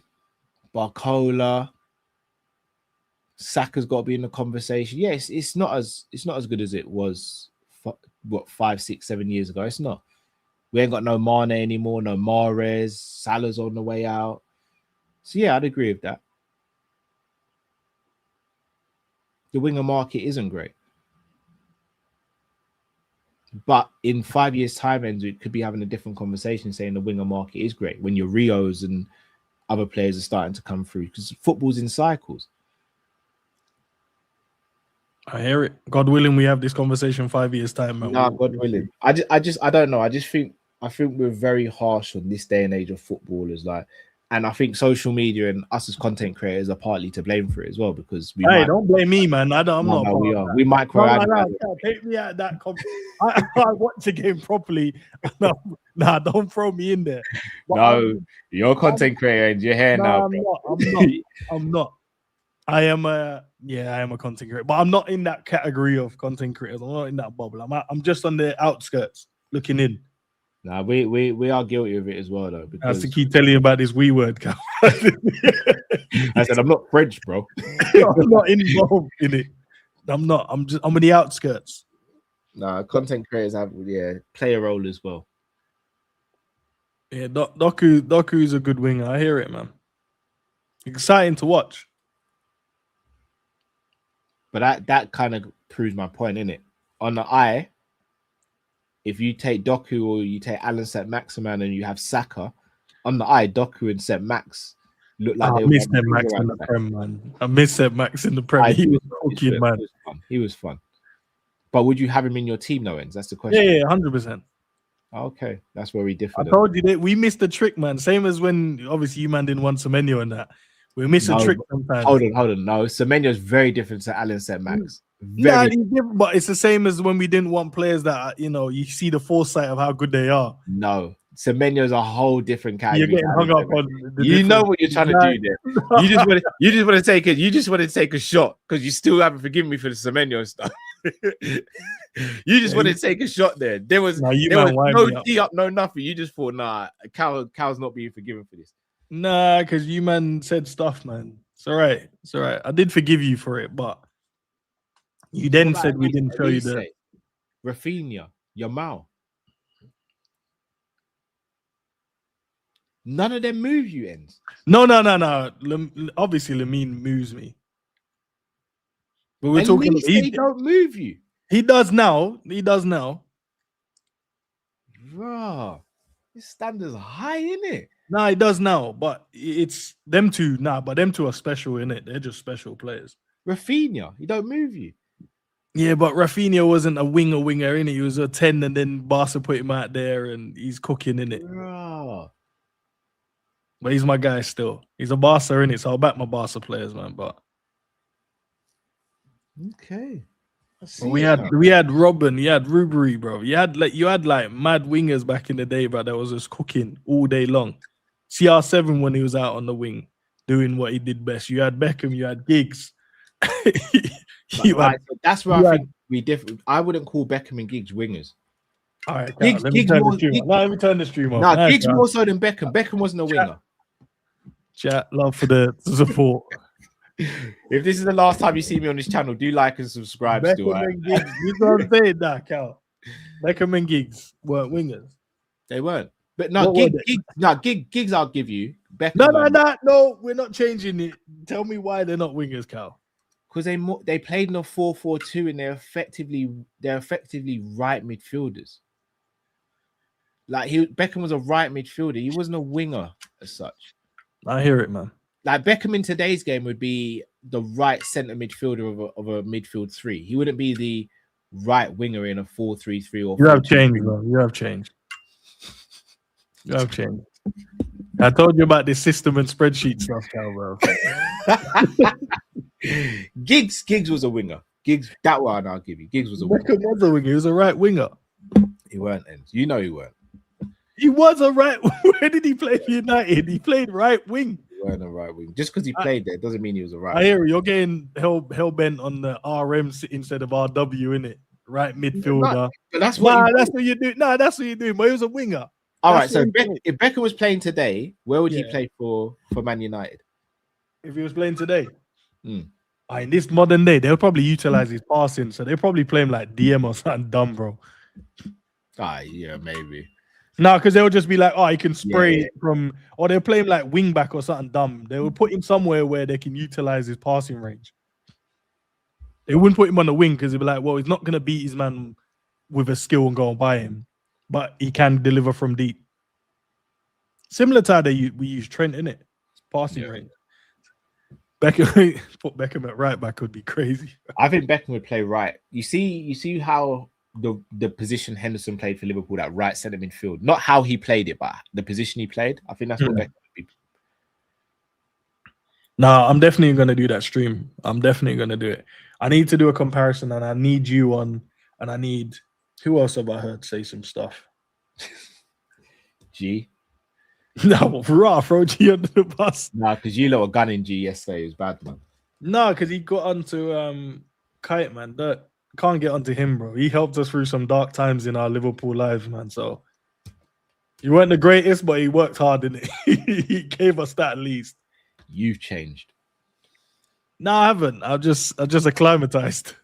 Barcola, Saka's got to be in the conversation. Yes, it's not as good as it was. 5, 6, 7 years ago? It's not. We ain't got no Mane anymore, no Mahrez. Salah's on the way out. So yeah, I'd agree with that. The winger market isn't great. But in 5 years' time, Endz, we could be having a different conversation saying the winger market is great when your Rios and other players are starting to come through, because football's in cycles. I hear it. God willing, we have this conversation 5 years' time, man. No, God willing. I don't know. I think we're very harsh on this day and age of footballers, like, and I think social media and us as content creators are partly to blame for it as well, because we. Hey, don't blame me, man. I'm not. No, we are. We might cry. Take me out that. I watch the game properly. Nah, don't throw me in there. But No, you're a content creator and you're here now. I'm not. I am a content creator, but I'm not in that category of content creators. I'm not in that bubble. I'm just on the outskirts looking in. Nah, we are guilty of it as well, though. I have to keep telling you about this wee word, Cal. I said I'm not French, bro. I'm not involved in it. I'm not. I'm on the outskirts. Nah, content creators play a role as well. Yeah, Doku's a good winger. I hear it, man. Exciting to watch. But that kind of proves my point, innit? On the eye, if you take Doku or you take Alan Saint-Maximin and you have Saka, on the eye, Doku and Saint-Max look like I miss Saint-Max in the Prem, man. I miss Saint-Max in the Prem. He was cooking, man. He was fun. But would you have him in your team, though, Endz? That's the question. Yeah, 100%. Okay, that's where we differ. I told you that we missed the trick, man. Same as when, obviously, you man didn't want Semenyo and that. We miss a trick sometimes. Hold on. No, Semenyo is very different to Alan Saint-Max. Nah, he's different, but it's the same as when we didn't want players that, you see the foresight of how good they are. No, Semenyo is a whole different category. You're getting hung up on you know what you're trying to do there. No. You just want to take a shot because you still haven't forgiven me for the Semenyo stuff. You just wanted to take a shot there. There was no D up, no nothing. You just thought, nah, Cal's not being forgiven for this. Nah, because you man said stuff, man. It's all right. It's all right. I did forgive you for it, but you then What about said we didn't show you the. Elise, Rafinha, Yamal. None of them move you, Endz. No. Obviously, Lamine moves me. But we're And talking. they don't move you. He does now. He does now. Bro, his standards are high, innit? Nah, he does now. But it's them two. Nah, but them two are special, innit? They're just special players. Rafinha, he don't move you. Yeah, but Rafinha wasn't a winger, innit? He was a 10, and then Barca put him out there, and he's cooking, innit? Bro. But he's my guy still. He's a Barca, innit? So I'll back my Barca players, man. But Okay. we had Robin, you had Rubery, bro. You had like mad wingers back in the day, bro. That was just cooking all day long. CR7 when he was out on the wing doing what he did best. You had Beckham, you had Giggs. That's where I think we differ. I wouldn't call Beckham and Giggs wingers. All right, let me turn the stream off. Nah, Giggs more so than Beckham. Beckham wasn't a winger. Chat, love for the support. If this is the last time you see me on this channel, do like and subscribe. Beckham and Giggs. You know what I'm saying, that Cal. Beckham and Giggs weren't wingers. They weren't. But no, Giggs I'll give you. Beckham, no, we're not changing it. Tell me why they're not wingers, Cal. Because they played in a 4-4-2 and they're effectively right midfielders. Like Beckham was a right midfielder. He wasn't a winger as such. I hear it, man. Like Beckham in today's game would be the right centre midfielder of a midfield three. He wouldn't be the right winger in a 4-3-3 or. You have changed, bro. You have changed. I told you about this system and spreadsheet stuff, Cal, bro. Giggs was a winger. Giggs, that one I'll give you. Giggs was a winger. Beckham was a winger. He was a right winger. He weren't. You know he weren't. He was a right. Where did he play for United? He played right wing. He weren't a right wing. Just because he played there doesn't mean he was a right. I hear you're getting hell bent on the RM instead of RW, innit? Right midfielder. That's what. That's what you do. Nah, that's what you do. But he was a winger. All right. So if Beckham was playing today, where would he play for Man United? If he was playing today, in this modern day, they'll probably utilize his passing. So they'll probably play him like DM or something dumb, bro. Yeah, maybe. No, because they'll just be like, he can spray from, or they'll play him like wing back or something dumb. They will put him somewhere where they can utilize his passing range. They wouldn't put him on the wing because they'd be like, well, he's not going to beat his man with a skill and go and buy him, but he can deliver from deep. Similar to how we use Trent, innit? Passing range. Beckham, put Beckham at right back would be crazy. I think Beckham would play right. You see how the position Henderson played for Liverpool, that right centre midfield. Not how he played it, but the position he played. I think that's what Beckham would be. No, I'm definitely going to do that stream. I'm definitely going to do it. I need to do a comparison, and I need you on, and I need, who else have I heard say some stuff? G. No, throw G under the bus. No, because you lot were gunning G yesterday. It was bad, man. No, because he got onto Kite, man. Can't get onto him, bro. He helped us through some dark times in our Liverpool lives, man. So he weren't the greatest, but he worked hard, didn't he? He gave us that at least. You've changed. No, I haven't. I've just acclimatized.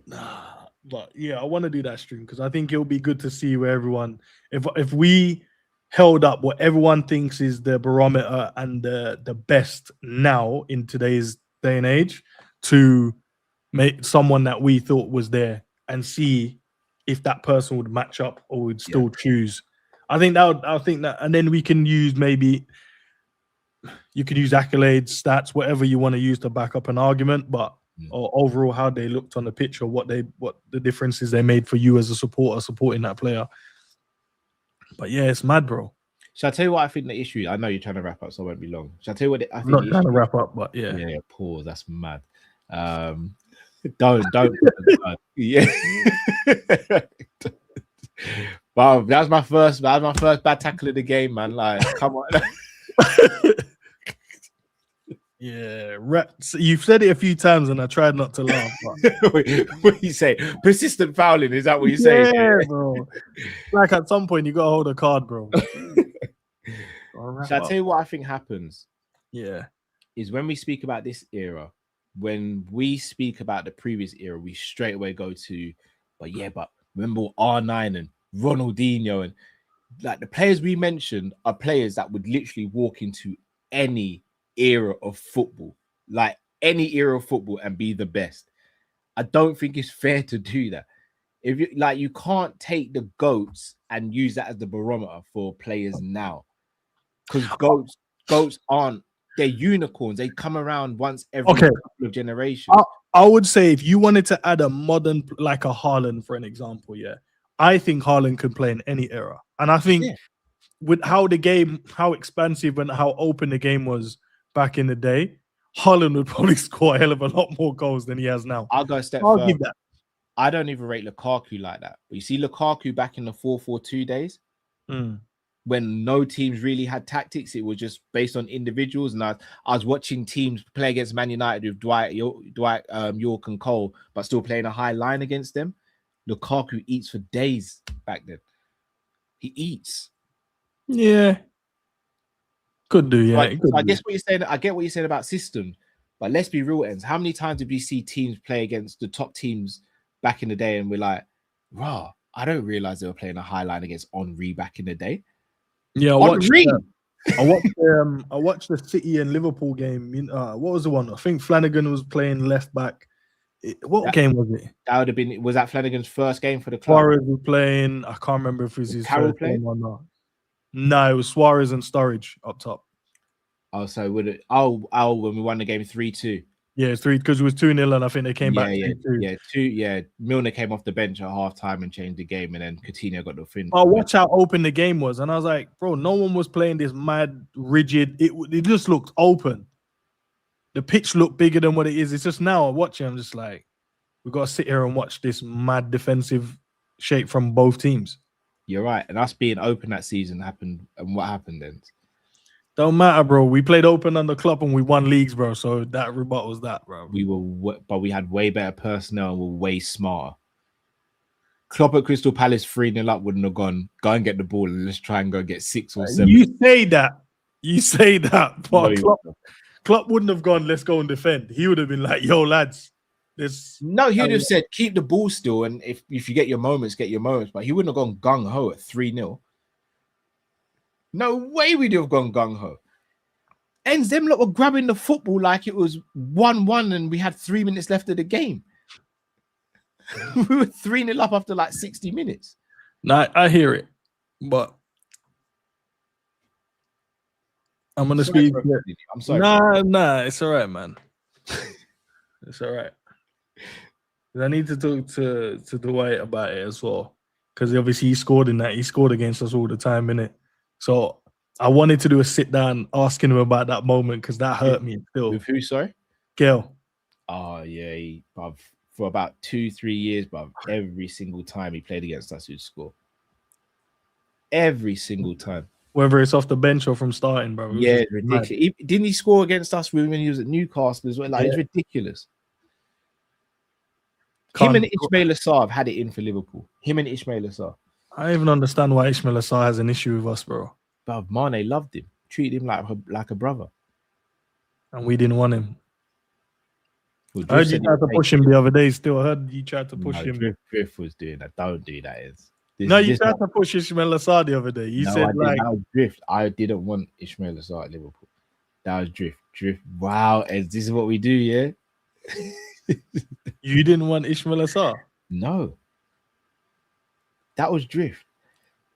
Nah, but yeah, I want to do that stream because I think it'll be good to see where everyone, if we held up what everyone thinks is the barometer and the best now in today's day and age to make someone that we thought was there and see if that person would match up or would still choose. I think that, and then we can use maybe you could use accolades, stats, whatever you want to use to back up an argument, but or overall how they looked on the pitch or what the differences they made for you as a supporter supporting that player. But yeah, it's mad, bro. Shall I tell you what I think the issue? I know you're trying to wrap up, so I won't be long. Shall I tell you what I think? I'm not trying to wrap up, but yeah. Yeah, pause. That's mad. Don't. Yeah. Wow, that was my first bad tackle of the game, man. Like, come on. Yeah, you've said it a few times, and I tried not to laugh. But... What do you say? Persistent fouling, is that what you're saying? Yeah, bro. Like at some point, you got to hold a card, bro. Shall I tell you what I think happens? Yeah. Is when we speak about this era, when we speak about the previous era, we straight away go to, but remember R9 and Ronaldinho, and like the players we mentioned are players that would literally walk into any era of football, like any era of football, and be the best. I don't think it's fair to do that. If you like, you can't take the GOATs and use that as the barometer for players now, because GOATs aren't. They're unicorns. They come around once every couple of generations. I would say if you wanted to add a modern, like a Haaland, for an example, yeah, I think Haaland could play in any era. And I think with how expansive and how open the game was back in the day, Haaland would probably score a hell of a lot more goals than he has now. I'll go a step further. Give that. I don't even rate Lukaku like that. But you see Lukaku back in the 4-4-2 days, when no teams really had tactics, it was just based on individuals. And I was watching teams play against Man United with Dwight, York and Cole, but still playing a high line against them. Lukaku eats for days back then. He eats. Yeah. Could do, yeah. So I guess what you're saying, I get what you're saying about systems, but let's be real, Endz. How many times did we see teams play against the top teams back in the day and we're like, rah, I don't realize they were playing a high line against Henry back in the day. Yeah, I watched the City and Liverpool game. What was the one? I think Flanagan was playing left back. What game was it? That would have been. Was that Flanagan's first game for the club? Suarez was playing. I can't remember if it was his first game or not. No, it was Suarez and Sturridge up top. Oh, so would it? Oh, when we won the game 3-2. Yeah, 3 because it was 2-0, and I think they came back. Milner came off the bench at halftime and changed the game, and then Coutinho got the finish. Oh, watch how open the game was, and I was like, bro, no one was playing this mad, rigid. It just looked open. The pitch looked bigger than what it is. It's just now watching, I'm just like, we've got to sit here and watch this mad defensive shape from both teams. You're right, and us being open that season happened, and what happened then? Don't matter, bro. We played open on the club and we won leagues, bro. So that rebuttal was that, bro. But we had way better personnel and were way smarter. Klopp at Crystal Palace 3-0 up wouldn't have gone, go and get the ball and let's try and go get 6 or 7. You say that. But Klopp wouldn't have gone, let's go and defend. He would have been like, yo, lads. No, he would have said, keep the ball still. And if you get your moments, get your moments. But he wouldn't have gone gung-ho at 3-0. No way we'd have gone gung-ho. Endz, them lot were grabbing the football like it was 1-1 and we had 3 minutes left of the game. We were 3-0 up after like 60 minutes. Nah, I hear it. But I'm going to speak. I'm sorry. Nah, it's all right, man. It's all right. I need to talk to Dwight about it as well. Because obviously he scored in that. He scored against us all the time, innit? So I wanted to do a sit down asking him about that moment because that hurt me still. With who, sorry? Gail. Oh, yeah. For about 2-3 years, but every single time he played against us, he'd score. Every single time. Whether it's off the bench or from starting, bro. Yeah, ridiculous. Didn't he score against us when he was at Newcastle as well? Like, it's ridiculous. Him and Ismail Assar have had it in for Liverpool. Him and Ismail Assar. I don't even understand why Ismail Assar has an issue with us, bro. But Mane loved him, treated him like a brother, and we didn't want him. Well, I heard you tried to push him the other day. Still, I heard you tried to push him. Drift was doing that. Don't do that. You tried to push Ismail Assar the other day. You said like that was drift. I didn't want Ismail Assar at Liverpool. That was drift. Wow, this is what we do, yeah. You didn't want Ismail Assar? No. That was drift.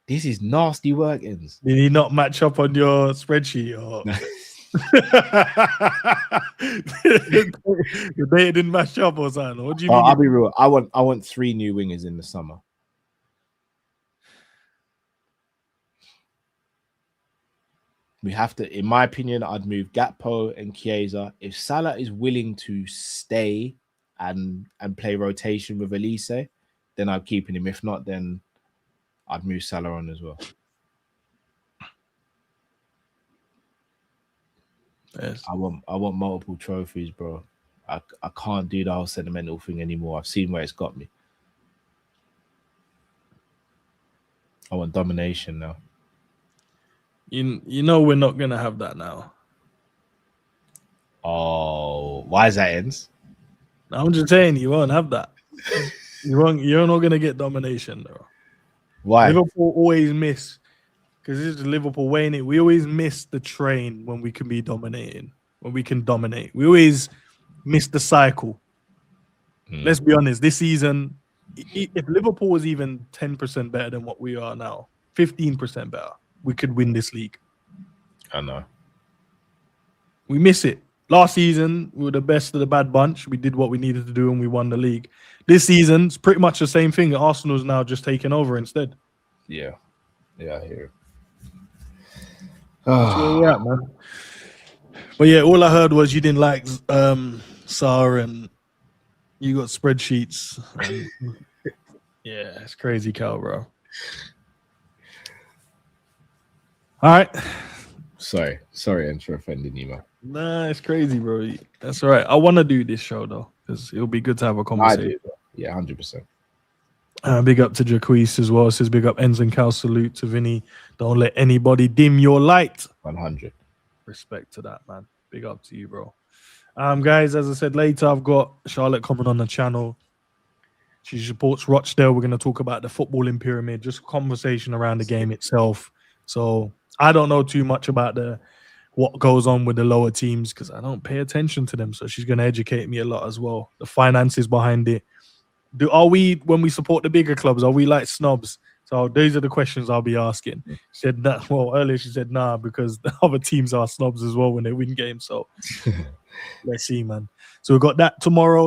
This is nasty work, Endz. Did he not match up on your spreadsheet? Or... the day it didn't match up or something? What do you mean? I'll be real. I want 3 new wingers in the summer. We have to, in my opinion, I'd move Gakpo and Chiesa. If Salah is willing to stay and play rotation with Elise, then I'm keeping him. If not, then I'd move Salah on as well. Yes. I want multiple trophies, bro. I can't do the whole sentimental thing anymore. I've seen where it's got me. I want domination now. You know we're not gonna have that now. Oh, why is that, Endz? I'm just saying you won't have that. You're not gonna get domination, though. Why? Liverpool always miss because this is Liverpool way in it. We always miss the train when we can be dominating, when we can dominate. We always miss the cycle. Let's be honest. This season, if Liverpool was even 10% better than what we are now, 15% better, we could win this league. I know. We miss it. Last season, we were the best of the bad bunch. We did what we needed to do and we won the league. This season, it's pretty much the same thing. Arsenal's now just taking over instead. Yeah. Yeah, I hear it. That's where we're at, man. But yeah, all I heard was you didn't like Saar and you got spreadsheets. Yeah, it's crazy, Cal, bro. All right. Sorry, Endz, for offending you, man. Nah, it's crazy, bro. That's all right. I want to do this show, though, because it'll be good to have a conversation. I do, bro. Yeah, 100%. Big up to Jaquise as well. It says big up Endz and Cal. Salute to Vini. Don't let anybody dim your light. 100. Respect to that, man. Big up to you, bro. Guys, as I said later, I've got Charlotte coming on the channel. She supports Rochdale. We're going to talk about the footballing pyramid, just conversation around the game itself. So I don't know too much about what goes on with the lower teams because I don't pay attention to them. So she's going to educate me a lot as well. The finances behind it. Are we, when we support the bigger clubs, are we like snobs? So those are the questions I'll be asking. She said that. Well, earlier she said nah because the other teams are snobs as well when they win games. So let's see, man. So we've got that tomorrow,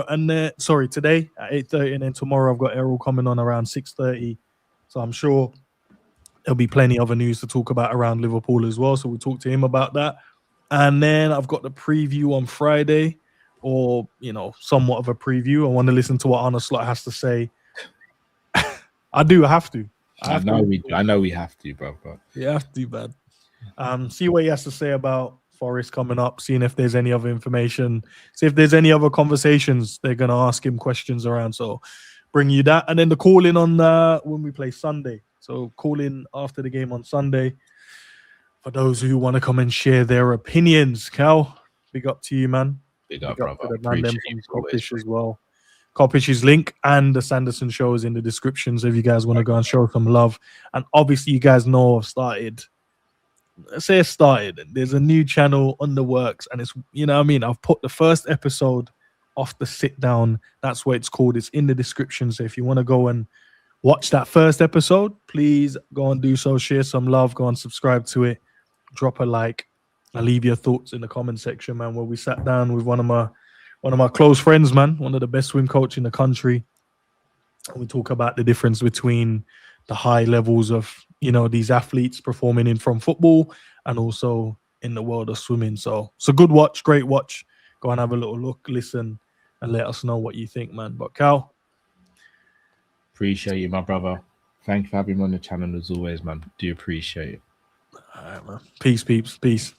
and today at 8:30, and then tomorrow I've got Errol coming on around 6:30. So I'm sure there'll be plenty other news to talk about around Liverpool as well. So we'll talk to him about that. And then I've got the preview on Friday, or somewhat of a preview. I want to listen to what Arne Slot has to say. I have to. I know we have to, bro. You have to, man. See what he has to say about Forest coming up, seeing if there's any other information, see if there's any other conversations they're going to ask him questions around. So bring you that. And then the call-in on when we play Sunday. So call in after the game on Sunday for those who want to come and share their opinions. Cal, big up to you, man. Big up, brother. To the man them from Kopish as well. Kopish's link and the Sanderson show is in the description. So if you guys want to go and show some love. And obviously you guys know I've started. There's a new channel on the works, and it's I've put the first episode off the sit down. That's what it's called. It's in the description. So if you want to go and watch that first episode, please go and do so. Share some love. Go and subscribe to it. Drop a like. And leave your thoughts in the comment section, man. Where we sat down with one of my close friends, man. One of the best swim coach in the country. And we talk about the difference between the high levels of these athletes performing from football and also in the world of swimming. So it's a good watch, great watch. Go and have a little look, listen, and let us know what you think, man. But Cal, appreciate you, my brother. Thank you for having me on the channel as always, man. Do appreciate it. All right, man. Peace, peeps. Peace.